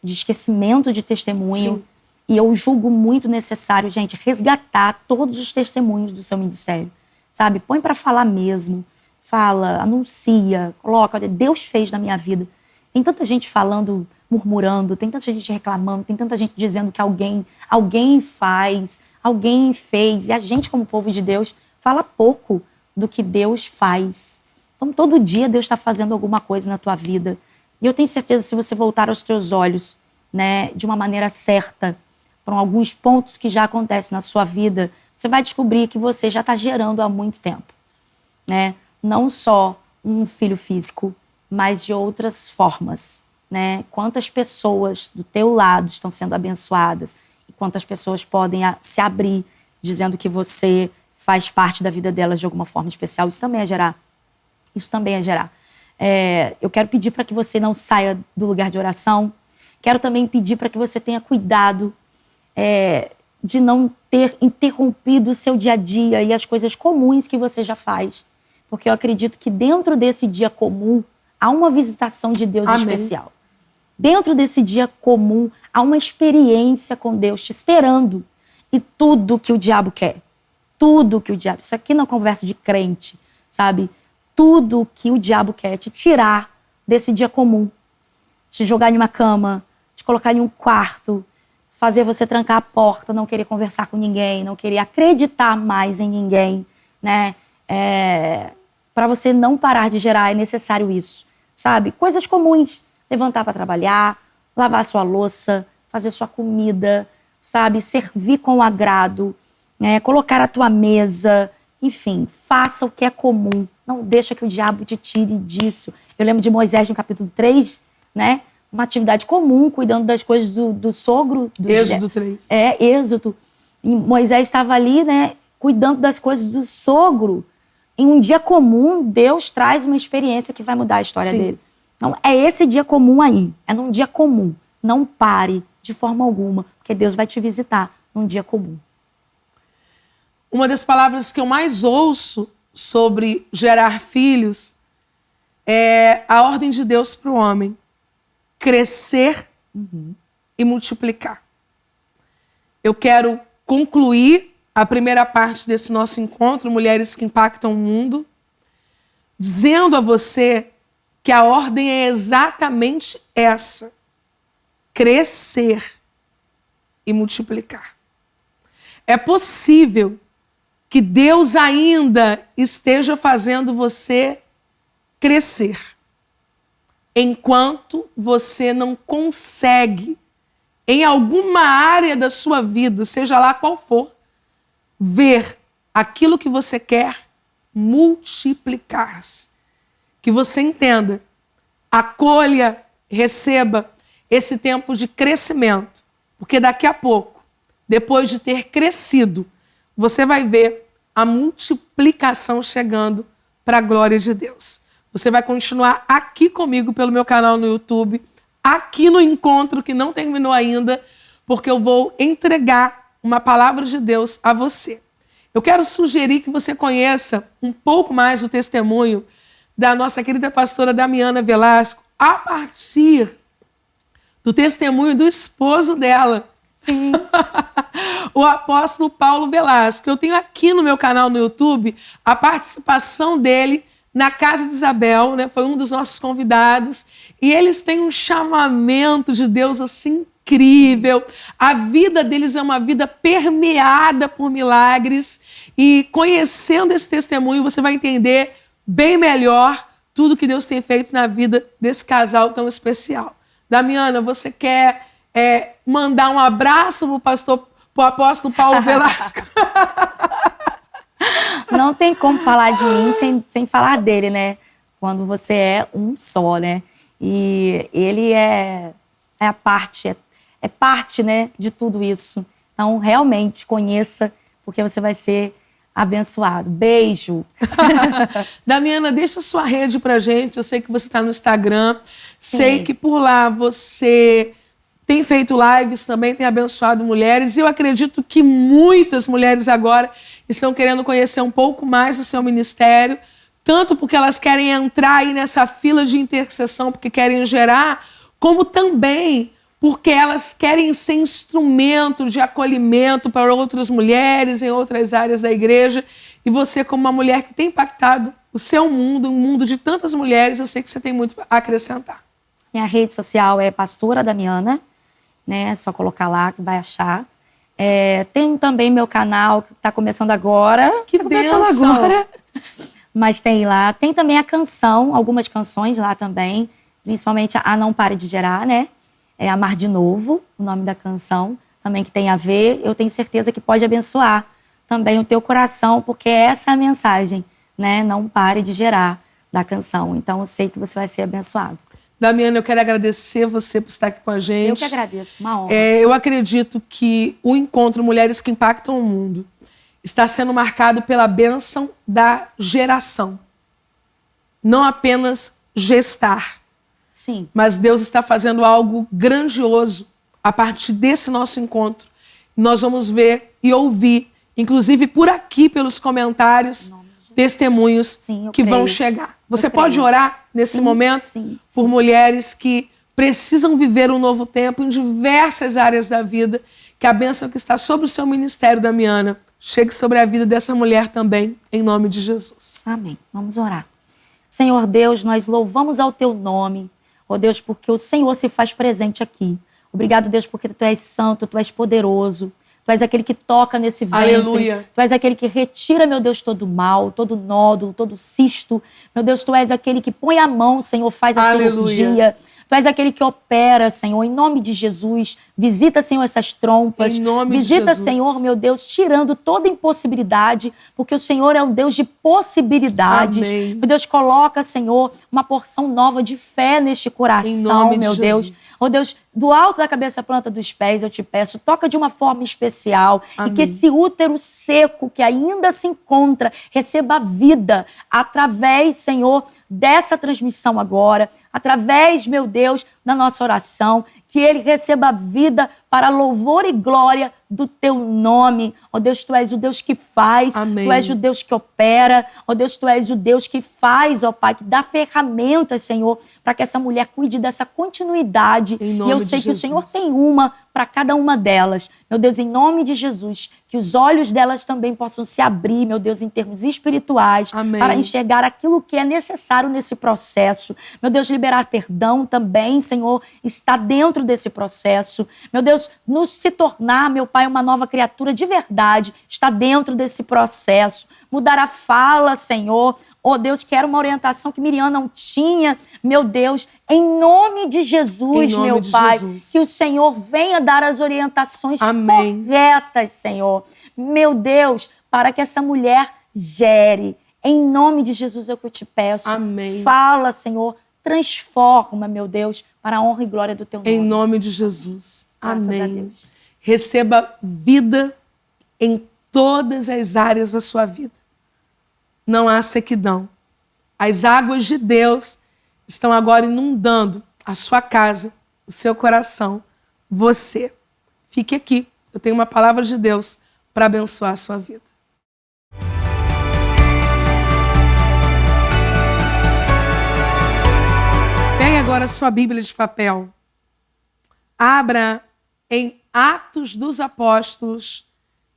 de esquecimento de testemunho. Sim. E eu julgo muito necessário, gente, resgatar todos os testemunhos do seu ministério, sabe? Põe para falar mesmo, fala, anuncia, coloca, olha, Deus fez na minha vida. Tem tanta gente falando, murmurando, tem tanta gente reclamando, tem tanta gente dizendo que alguém faz, alguém fez. E a gente, como povo de Deus, fala pouco do que Deus faz. Então, todo dia Deus está fazendo alguma coisa na tua vida. E eu tenho certeza, se você voltar aos teus olhos, né, de uma maneira certa, para alguns pontos que já acontecem na sua vida, você vai descobrir que você já está gerando há muito tempo, né? Não só um filho físico, mas de outras formas, né? Quantas pessoas do teu lado estão sendo abençoadas e quantas pessoas podem se abrir dizendo que você faz parte da vida delas de alguma forma especial. Isso também é gerar. Isso também é gerar. Eu quero pedir para que você não saia do lugar de oração. Quero também pedir para que você tenha cuidado de não ter interrompido o seu dia a dia e as coisas comuns que você já faz. Porque eu acredito que dentro desse dia comum há uma visitação de Deus Amém. Especial. Dentro desse dia comum há uma experiência com Deus te esperando. E tudo que o diabo quer. Tudo que o diabo... Isso aqui não é conversa de crente, sabe? Tudo que o diabo quer é te tirar desse dia comum. Te jogar em uma cama, te colocar em um quarto, fazer você trancar a porta, não querer conversar com ninguém, não querer acreditar mais em ninguém, né? Para você não parar de gerar, é necessário isso, sabe? Coisas comuns. Levantar para trabalhar, lavar sua louça, fazer sua comida, sabe? Servir com agrado, né? Colocar a tua mesa, enfim, faça o que é comum. Não deixa que o diabo te tire disso. Eu lembro de Moisés no capítulo 3, né? Uma atividade comum, cuidando das coisas do sogro. Êxodo 3. Êxodo. E Moisés estava ali, né? Cuidando das coisas do sogro. Em um dia comum, Deus traz uma experiência que vai mudar a história dele. Então, é esse dia comum aí. É num dia comum. Não pare de forma alguma, porque Deus vai te visitar num dia comum. Uma das palavras que eu mais ouço sobre gerar filhos é a ordem de Deus para o homem. Crescer e multiplicar. Eu quero concluir a primeira parte desse nosso encontro, Mulheres que Impactam o Mundo, dizendo a você que a ordem é exatamente essa: crescer e multiplicar. É possível que Deus ainda esteja fazendo você crescer, enquanto você não consegue, em alguma área da sua vida, seja lá qual for, ver aquilo que você quer multiplicar-se. Que você entenda, acolha, receba esse tempo de crescimento, porque daqui a pouco, depois de ter crescido, você vai ver a multiplicação chegando para a glória de Deus. Você vai continuar aqui comigo pelo meu canal no YouTube, aqui no encontro que não terminou ainda, porque eu vou entregar uma palavra de Deus a você. Eu quero sugerir que você conheça um pouco mais o testemunho da nossa querida pastora Damiana Velasco, a partir do testemunho do esposo dela. Sim. O apóstolo Paulo Velasco. Eu tenho aqui no meu canal no YouTube a participação dele na Casa de Isabel, né? Foi um dos nossos convidados. E eles têm um chamamento de Deus assim incrível. A vida deles é uma vida permeada por milagres. E conhecendo esse testemunho, você vai entender bem melhor tudo que Deus tem feito na vida desse casal tão especial. Damiana, você quer mandar um abraço pro apóstolo Paulo Velasco. Não tem como falar de mim sem falar dele, né? Quando você é um só, né? E ele é parte, né, de tudo isso. Então, realmente, conheça, porque você vai ser abençoado. Beijo! Damiana, deixa sua rede pra gente. Eu sei que você está no Instagram. Sim. Sei que por lá você tem feito lives também, tem abençoado mulheres. E eu acredito que muitas mulheres agora estão querendo conhecer um pouco mais do seu ministério, tanto porque elas querem entrar aí nessa fila de intercessão, porque querem gerar, como também porque elas querem ser instrumento de acolhimento para outras mulheres em outras áreas da igreja. E você, como uma mulher que tem impactado o seu mundo, o mundo de tantas mulheres, eu sei que você tem muito a acrescentar. Minha rede social é Pastora Damiana, né? É só colocar lá que vai achar. Tem também meu canal, que está começando agora. Que bênção! Agora. Mas tem lá. Tem também a canção, algumas canções lá também. Principalmente a Não Pare de Gerar, né? É Amar de Novo, o nome da canção. Também que tem a ver. Eu tenho certeza que pode abençoar também o teu coração, porque essa é a mensagem, né? Não pare de gerar da canção. Então eu sei que você vai ser abençoado. Damiana, eu quero agradecer você por estar aqui com a gente. Eu que agradeço, uma honra. Eu acredito que o encontro Mulheres que Impactam o Mundo está sendo marcado pela bênção da geração. Não apenas gestar. Sim. Mas Deus está fazendo algo grandioso a partir desse nosso encontro. Nós vamos ver e ouvir, inclusive por aqui, pelos comentários, testemunhos que vão chegar. Você pode orar nesse momento por mulheres que precisam viver um novo tempo em diversas áreas da vida, que a bênção que está sobre o seu ministério, Damiana, chegue sobre a vida dessa mulher também, em nome de Jesus. Amém. Vamos orar. Senhor Deus, nós louvamos ao teu nome, ó Deus, porque o Senhor se faz presente aqui. Obrigado, Deus, porque tu és santo, tu és poderoso. Tu és aquele que toca nesse ventre. Aleluia. Tu és aquele que retira, meu Deus, todo mal, todo nódulo, todo cisto. Meu Deus, tu és aquele que põe a mão, Senhor, faz a cirurgia. Tu és aquele que opera, Senhor, em nome de Jesus. Visita, Senhor, essas trompas. Em nome de Visita, Jesus. Senhor, meu Deus, tirando toda impossibilidade, porque o Senhor é um Deus de possibilidades. Amém. Meu Deus, coloca, Senhor, uma porção nova de fé neste coração, Em nome de meu Deus. Jesus. Oh Deus, do alto da cabeça à planta dos pés, eu te peço, toca de uma forma especial. Amém. E que esse útero seco que ainda se encontra receba vida através, Senhor, dessa transmissão agora, através, meu Deus, da nossa oração, que ele receba vida para louvor e glória do teu nome. Ó Deus, tu és o Deus que faz, Amém. tu és o Deus que opera, ó Deus, tu és o Deus que faz, ó Pai, que dá ferramentas, Senhor, para que essa mulher cuide dessa continuidade. Em E nome eu de sei que o Jesus. Senhor tem uma para cada uma delas. Meu Deus, em nome de Jesus, que os olhos delas também possam se abrir, meu Deus, em termos espirituais, Amém. para enxergar aquilo que é necessário nesse processo. Meu Deus, liberar perdão também, Senhor, está dentro desse processo. Meu Deus, nos se tornar, meu Pai, uma nova criatura de verdade, está dentro desse processo. Mudar a fala, Senhor. Oh, Deus, que era uma orientação que Miriam não tinha. Meu Deus, em nome de Jesus, Em nome meu de Pai, Jesus. que o Senhor venha dar as orientações Amém. corretas, Senhor. Meu Deus, para que essa mulher gere. Em nome de Jesus é o que eu te peço. Amém. Fala, Senhor, transforma, meu Deus, para a honra e glória do teu nome. Em nome de Jesus. Graças Amém. a Deus. Receba vida em todas as áreas da sua vida. Não há sequidão. As águas de Deus estão agora inundando a sua casa, o seu coração, você. Fique aqui. Eu tenho uma palavra de Deus para abençoar a sua vida. Pegue agora a sua Bíblia de papel. Abra em Atos dos Apóstolos,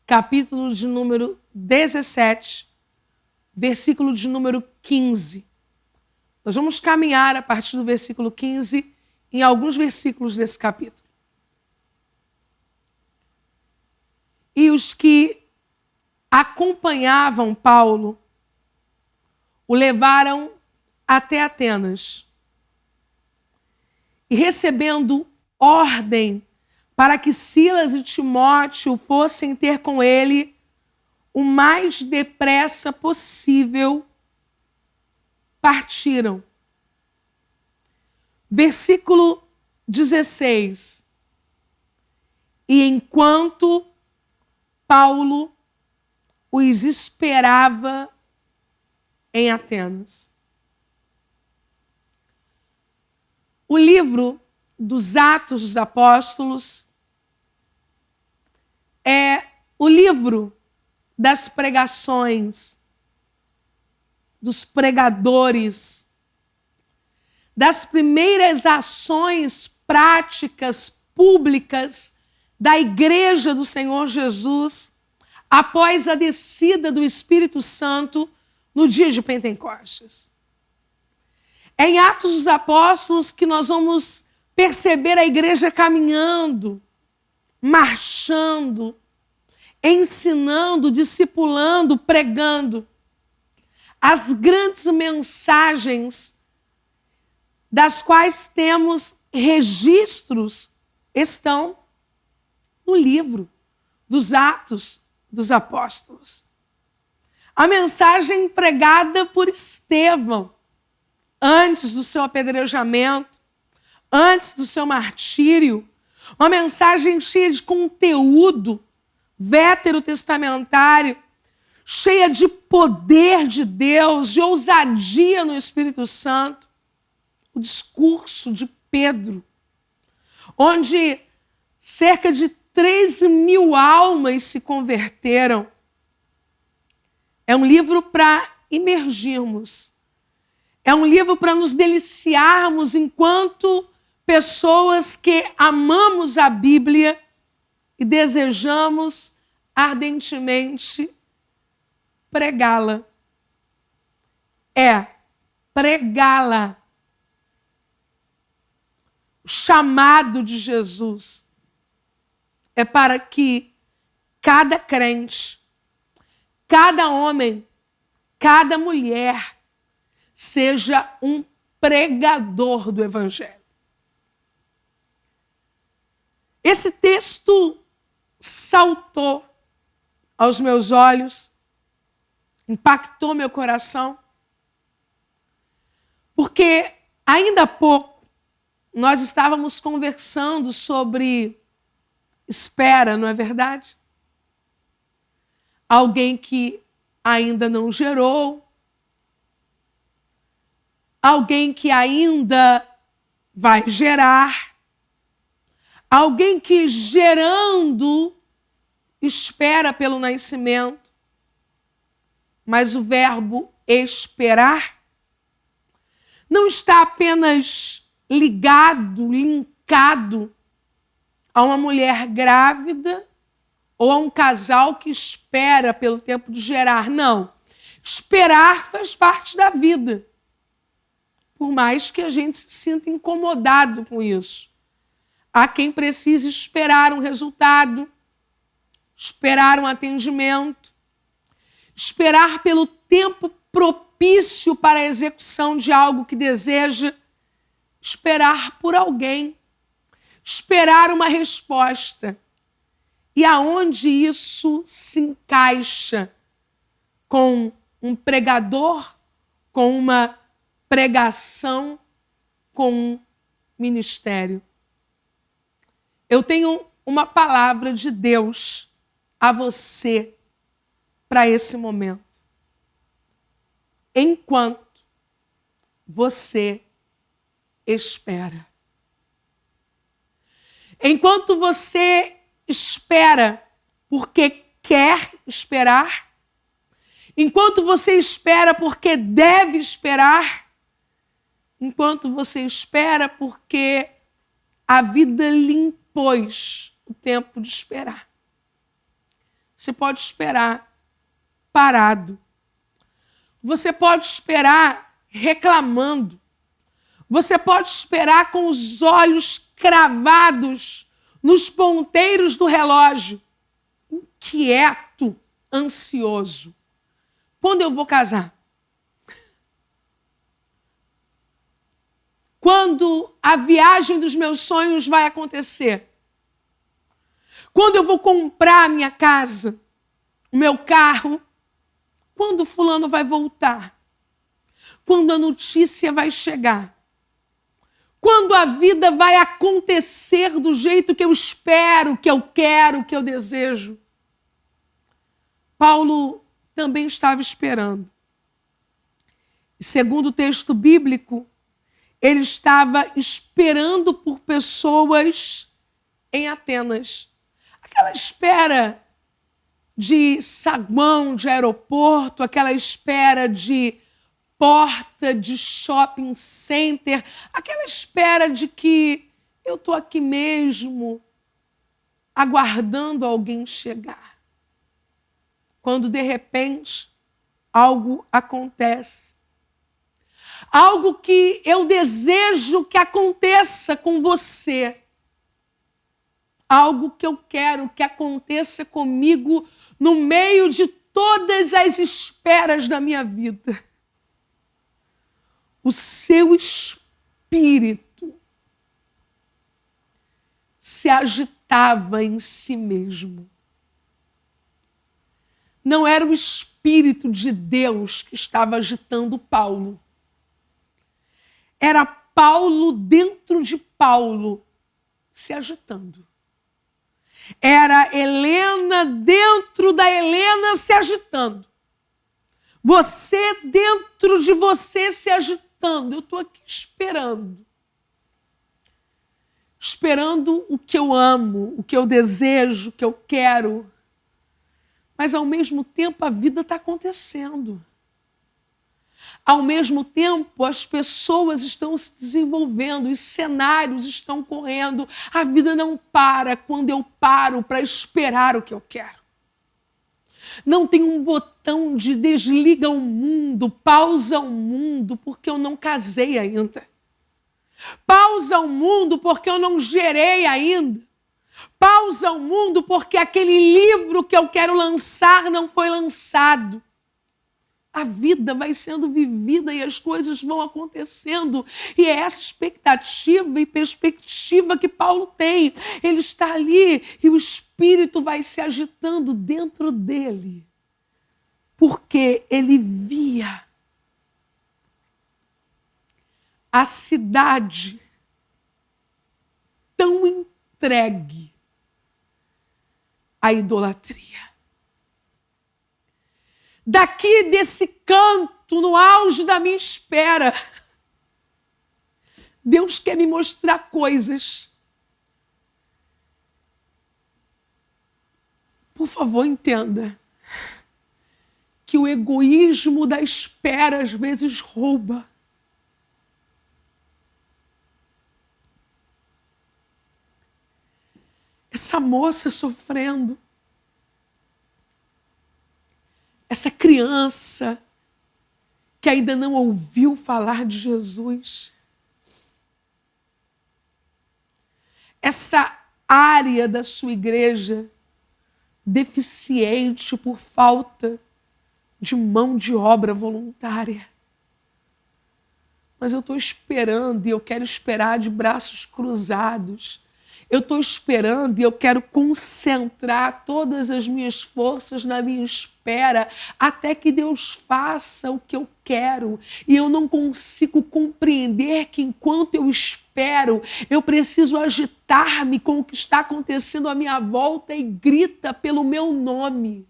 capítulo de número 17, versículo de número 15. Nós vamos caminhar a partir do versículo 15 em alguns versículos desse capítulo. E os que acompanhavam Paulo o levaram até Atenas. E recebendo ordem para que Silas e Timóteo fossem ter com ele o mais depressa possível, partiram. Versículo 16. E enquanto Paulo os esperava em Atenas. O livro dos Atos dos Apóstolos é o livro das pregações, dos pregadores, das primeiras ações práticas, públicas da Igreja do Senhor Jesus após a descida do Espírito Santo no dia de Pentecostes. É em Atos dos Apóstolos que nós vamos perceber a igreja caminhando, marchando, ensinando, discipulando, pregando. As grandes mensagens das quais temos registros estão no livro dos Atos dos Apóstolos. A mensagem pregada por Estevão, antes do seu apedrejamento, antes do seu martírio, uma mensagem cheia de conteúdo veterotestamentário, cheia de poder de Deus, de ousadia no Espírito Santo. O discurso de Pedro, onde cerca de 3.000 almas se converteram. É um livro para imergirmos. É um livro para nos deliciarmos enquanto pessoas que amamos a Bíblia e desejamos ardentemente pregá-la. É pregá-la. O chamado de Jesus é para que cada crente, cada homem, cada mulher seja um pregador do Evangelho. Esse texto saltou aos meus olhos, impactou meu coração, porque ainda há pouco nós estávamos conversando sobre espera, não é verdade? Alguém que ainda não gerou, alguém que ainda vai gerar, alguém que gerando espera pelo nascimento, mas o verbo esperar não está apenas ligado, linkado a uma mulher grávida ou a um casal que espera pelo tempo de gerar. Não. Esperar faz parte da vida. Por mais que a gente se sinta incomodado com isso. Há quem precise esperar um resultado, esperar um atendimento, esperar pelo tempo propício para a execução de algo que deseja, esperar por alguém, esperar uma resposta. E aonde isso se encaixa com um pregador, com uma pregação, com um ministério? Eu tenho uma palavra de Deus a você para esse momento. Enquanto você espera. Enquanto você espera porque quer esperar, enquanto você espera porque deve esperar, enquanto você espera porque a vida lhe impôs o tempo de esperar. Você pode esperar parado. Você pode esperar reclamando. Você pode esperar com os olhos cravados nos ponteiros do relógio, inquieto, ansioso. Quando eu vou casar? Quando a viagem dos meus sonhos vai acontecer? Quando eu vou comprar a minha casa, o meu carro, quando fulano vai voltar? Quando a notícia vai chegar? Quando a vida vai acontecer do jeito que eu espero, que eu quero, que eu desejo? Paulo também estava esperando. E segundo o texto bíblico, ele estava esperando por pessoas em Atenas. Aquela espera de saguão de aeroporto, aquela espera de porta de shopping center, aquela espera de que eu estou aqui mesmo aguardando alguém chegar. Quando de repente algo acontece. Algo que eu desejo que aconteça com você. Algo que eu quero que aconteça comigo no meio de todas as esperas da minha vida. O seu espírito se agitava em si mesmo. Não era o Espírito de Deus que estava agitando Paulo. Era Paulo dentro de Paulo se agitando. Era Helena dentro da Helena se agitando. Você dentro de você se agitando. Eu estou aqui esperando. Esperando o que eu amo, o que eu desejo, o que eu quero. Mas, ao mesmo tempo, a vida está acontecendo. Ao mesmo tempo, as pessoas estão se desenvolvendo, os cenários estão correndo. A vida não para quando eu paro para esperar o que eu quero. Não tem um botão de desliga o mundo, pausa o mundo, porque eu não casei ainda. Pausa o mundo porque eu não gerei ainda. Pausa o mundo porque aquele livro que eu quero lançar não foi lançado. A vida vai sendo vivida e as coisas vão acontecendo. E é essa expectativa e perspectiva que Paulo tem. Ele está ali e o Espírito vai se agitando dentro dele. Porque ele via a cidade tão entregue à idolatria. Daqui desse canto, no auge da minha espera, Deus quer me mostrar coisas. Por favor, entenda que o egoísmo da espera às vezes rouba. Essa moça sofrendo. Essa criança que ainda não ouviu falar de Jesus. Essa área da sua igreja deficiente por falta de mão de obra voluntária. Mas eu estou esperando e eu quero esperar de braços cruzados. Eu estou esperando e eu quero concentrar todas as minhas forças na minha espera até que Deus faça o que eu quero. E eu não consigo compreender que enquanto eu espero, eu preciso agitar-me com o que está acontecendo à minha volta e grita pelo meu nome.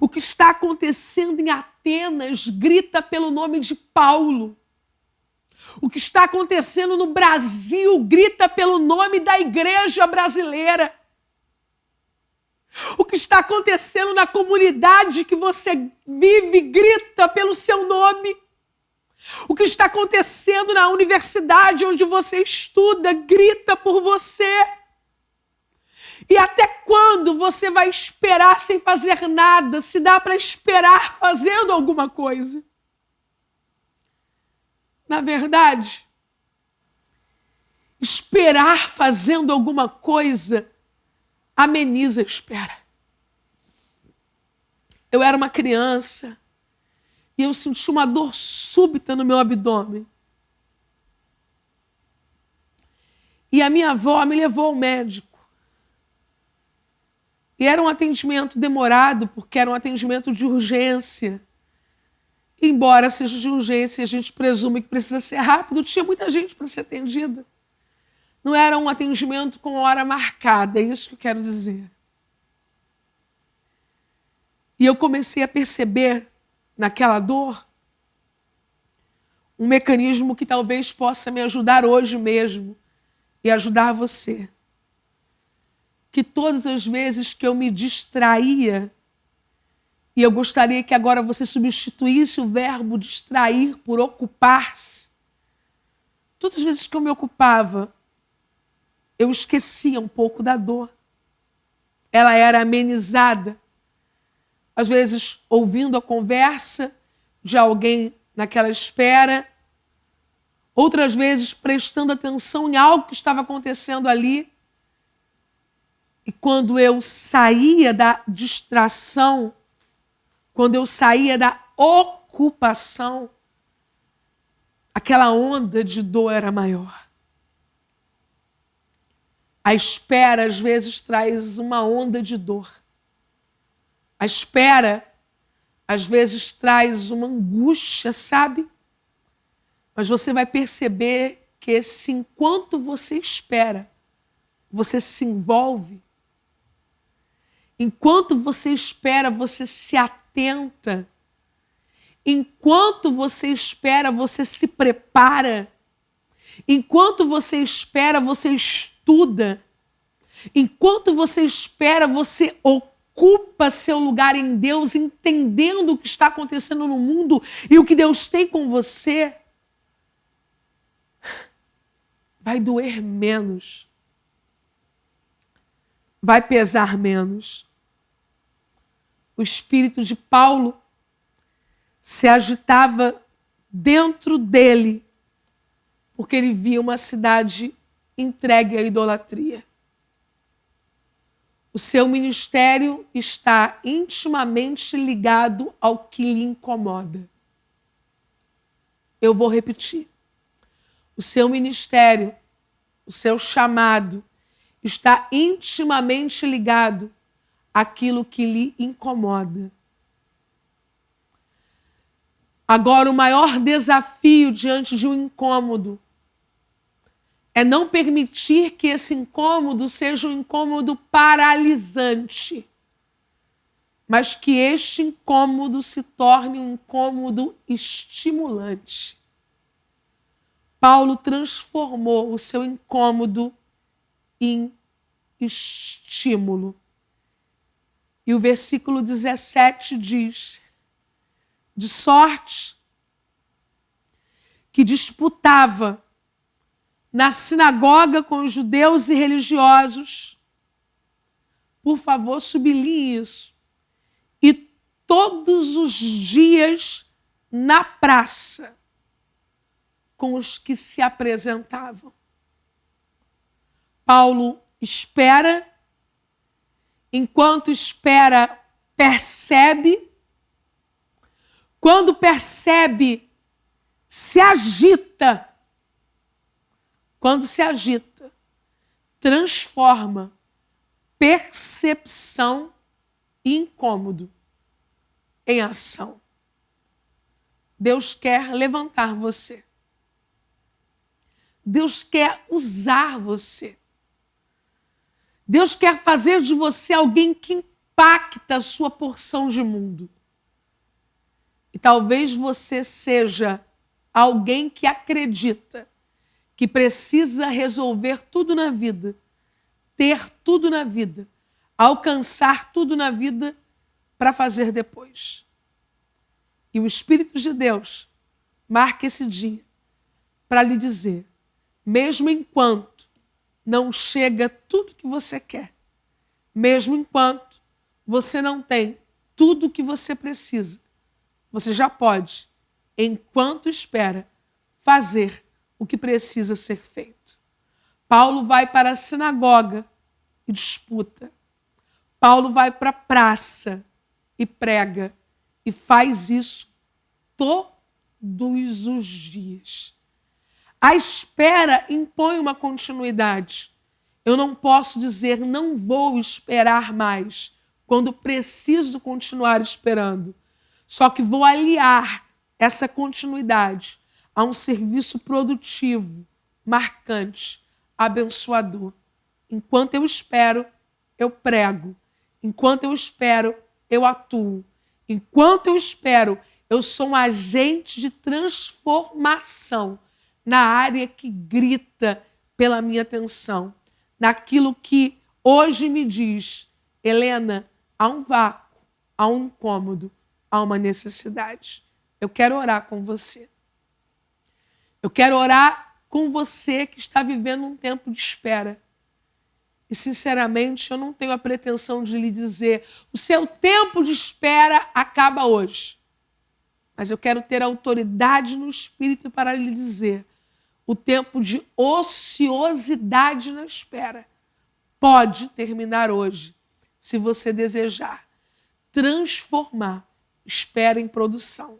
O que está acontecendo em Atenas grita pelo nome de Paulo. O que está acontecendo no Brasil grita pelo nome da igreja brasileira. O que está acontecendo na comunidade que você vive grita pelo seu nome. O que está acontecendo na universidade onde você estuda grita por você. E até quando você vai esperar sem fazer nada? Se dá para esperar fazendo alguma coisa. Na verdade, esperar fazendo alguma coisa ameniza a espera. Eu era uma criança e eu senti uma dor súbita no meu abdômen. E a minha avó me levou ao médico. E era um atendimento demorado, porque era um atendimento de urgência. Embora seja de urgência, a gente presume que precisa ser rápido, tinha muita gente para ser atendida. Não era um atendimento com hora marcada, é isso que eu quero dizer. E eu comecei a perceber, naquela dor, um mecanismo que talvez possa me ajudar hoje mesmo e ajudar você. Que todas as vezes que eu me distraía, e eu gostaria que agora você substituísse o verbo distrair por ocupar-se, todas as vezes que eu me ocupava, eu esquecia um pouco da dor. Ela era amenizada. Às vezes, ouvindo a conversa de alguém naquela espera, outras vezes prestando atenção em algo que estava acontecendo ali. E quando eu saía da distração, quando eu saía da ocupação, aquela onda de dor era maior. A espera, às vezes, traz uma onda de dor. A espera, às vezes, traz uma angústia, sabe? Mas você vai perceber que se enquanto você espera, você se envolve. Enquanto você espera, você se atenta. Enquanto você espera, você se prepara. Enquanto você espera, você estuda. Enquanto você espera, você ocupa seu lugar em Deus, entendendo o que está acontecendo no mundo e o que Deus tem com você. Vai doer menos. Vai pesar menos. O espírito de Paulo se agitava dentro dele, porque ele via uma cidade entregue à idolatria. O seu ministério está intimamente ligado ao que lhe incomoda. Eu vou repetir. O seu ministério, o seu chamado, está intimamente ligado àquilo que lhe incomoda. Agora, o maior desafio diante de um incômodo é não permitir que esse incômodo seja um incômodo paralisante, mas que este incômodo se torne um incômodo estimulante. Paulo transformou o seu incômodo em estímulo. E o versículo 17 diz: de sorte que disputava na sinagoga com os judeus e religiosos. Por favor, sublinhe isso. E todos os dias na praça com os que se apresentavam. Paulo espera, enquanto espera, percebe. Quando percebe, se agita. Quando se agita, transforma percepção e incômodo em ação. Deus quer levantar você. Deus quer usar você. Deus quer fazer de você alguém que impacta a sua porção de mundo. E talvez você seja alguém que acredita que precisa resolver tudo na vida, ter tudo na vida, alcançar tudo na vida para fazer depois. E o Espírito de Deus marca esse dia para lhe dizer, mesmo enquanto não chega tudo que você quer, mesmo enquanto você não tem tudo que você precisa, você já pode, enquanto espera, fazer o que precisa ser feito. Paulo vai para a sinagoga e disputa. Paulo vai para a praça e prega. E faz isso todos os dias. A espera impõe uma continuidade. Eu não posso dizer não vou esperar mais quando preciso continuar esperando. Só que vou aliar essa continuidade a um serviço produtivo, marcante, abençoador. Enquanto eu espero, eu prego. Enquanto eu espero, eu atuo. Enquanto eu espero, eu sou um agente de transformação na área que grita pela minha atenção, naquilo que hoje me diz, Helena, há um vácuo, há um incômodo, há uma necessidade. Eu quero orar com você. Eu quero orar com você que está vivendo um tempo de espera. E, sinceramente, eu não tenho a pretensão de lhe dizer o seu tempo de espera acaba hoje. Mas eu quero ter autoridade no Espírito para lhe dizer o tempo de ociosidade na espera pode terminar hoje, se você desejar transformar espera em produção.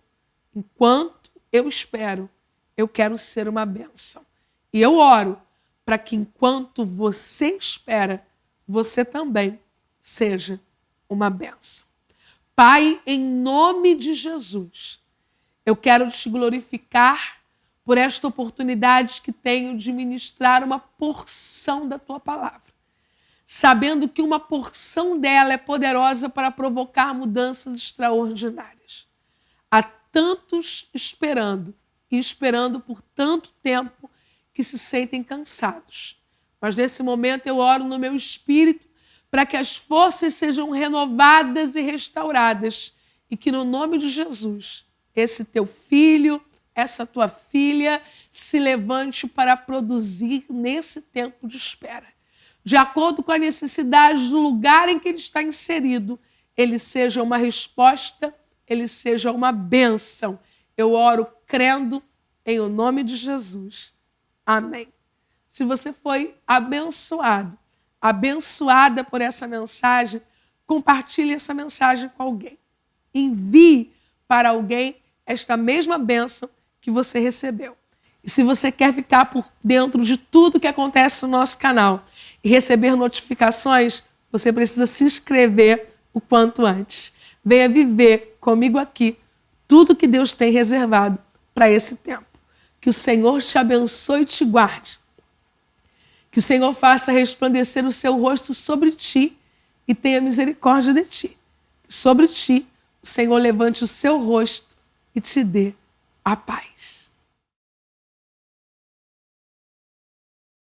Enquanto eu espero, eu quero ser uma bênção. E eu oro para que enquanto você espera, você também seja uma bênção. Pai, em nome de Jesus, eu quero te glorificar por esta oportunidade que tenho de ministrar uma porção da tua palavra, sabendo que uma porção dela é poderosa para provocar mudanças extraordinárias. Há tantos esperando e esperando por tanto tempo que se sentem cansados. Mas nesse momento eu oro no meu espírito para que as forças sejam renovadas e restauradas e que no nome de Jesus, esse teu filho, essa tua filha se levante para produzir nesse tempo de espera. De acordo com a necessidade do lugar em que ele está inserido, ele seja uma resposta, ele seja uma bênção. Eu oro crendo em o nome de Jesus. Amém. Se você foi abençoado, abençoada por essa mensagem, compartilhe essa mensagem com alguém. Envie para alguém esta mesma bênção que você recebeu. E se você quer ficar por dentro de tudo que acontece no nosso canal e receber notificações, você precisa se inscrever o quanto antes. Venha viver comigo aqui tudo que Deus tem reservado para esse tempo. Que o Senhor te abençoe e te guarde. Que o Senhor faça resplandecer o seu rosto sobre ti e tenha misericórdia de ti. Que sobre ti o Senhor levante o seu rosto e te dê a paz.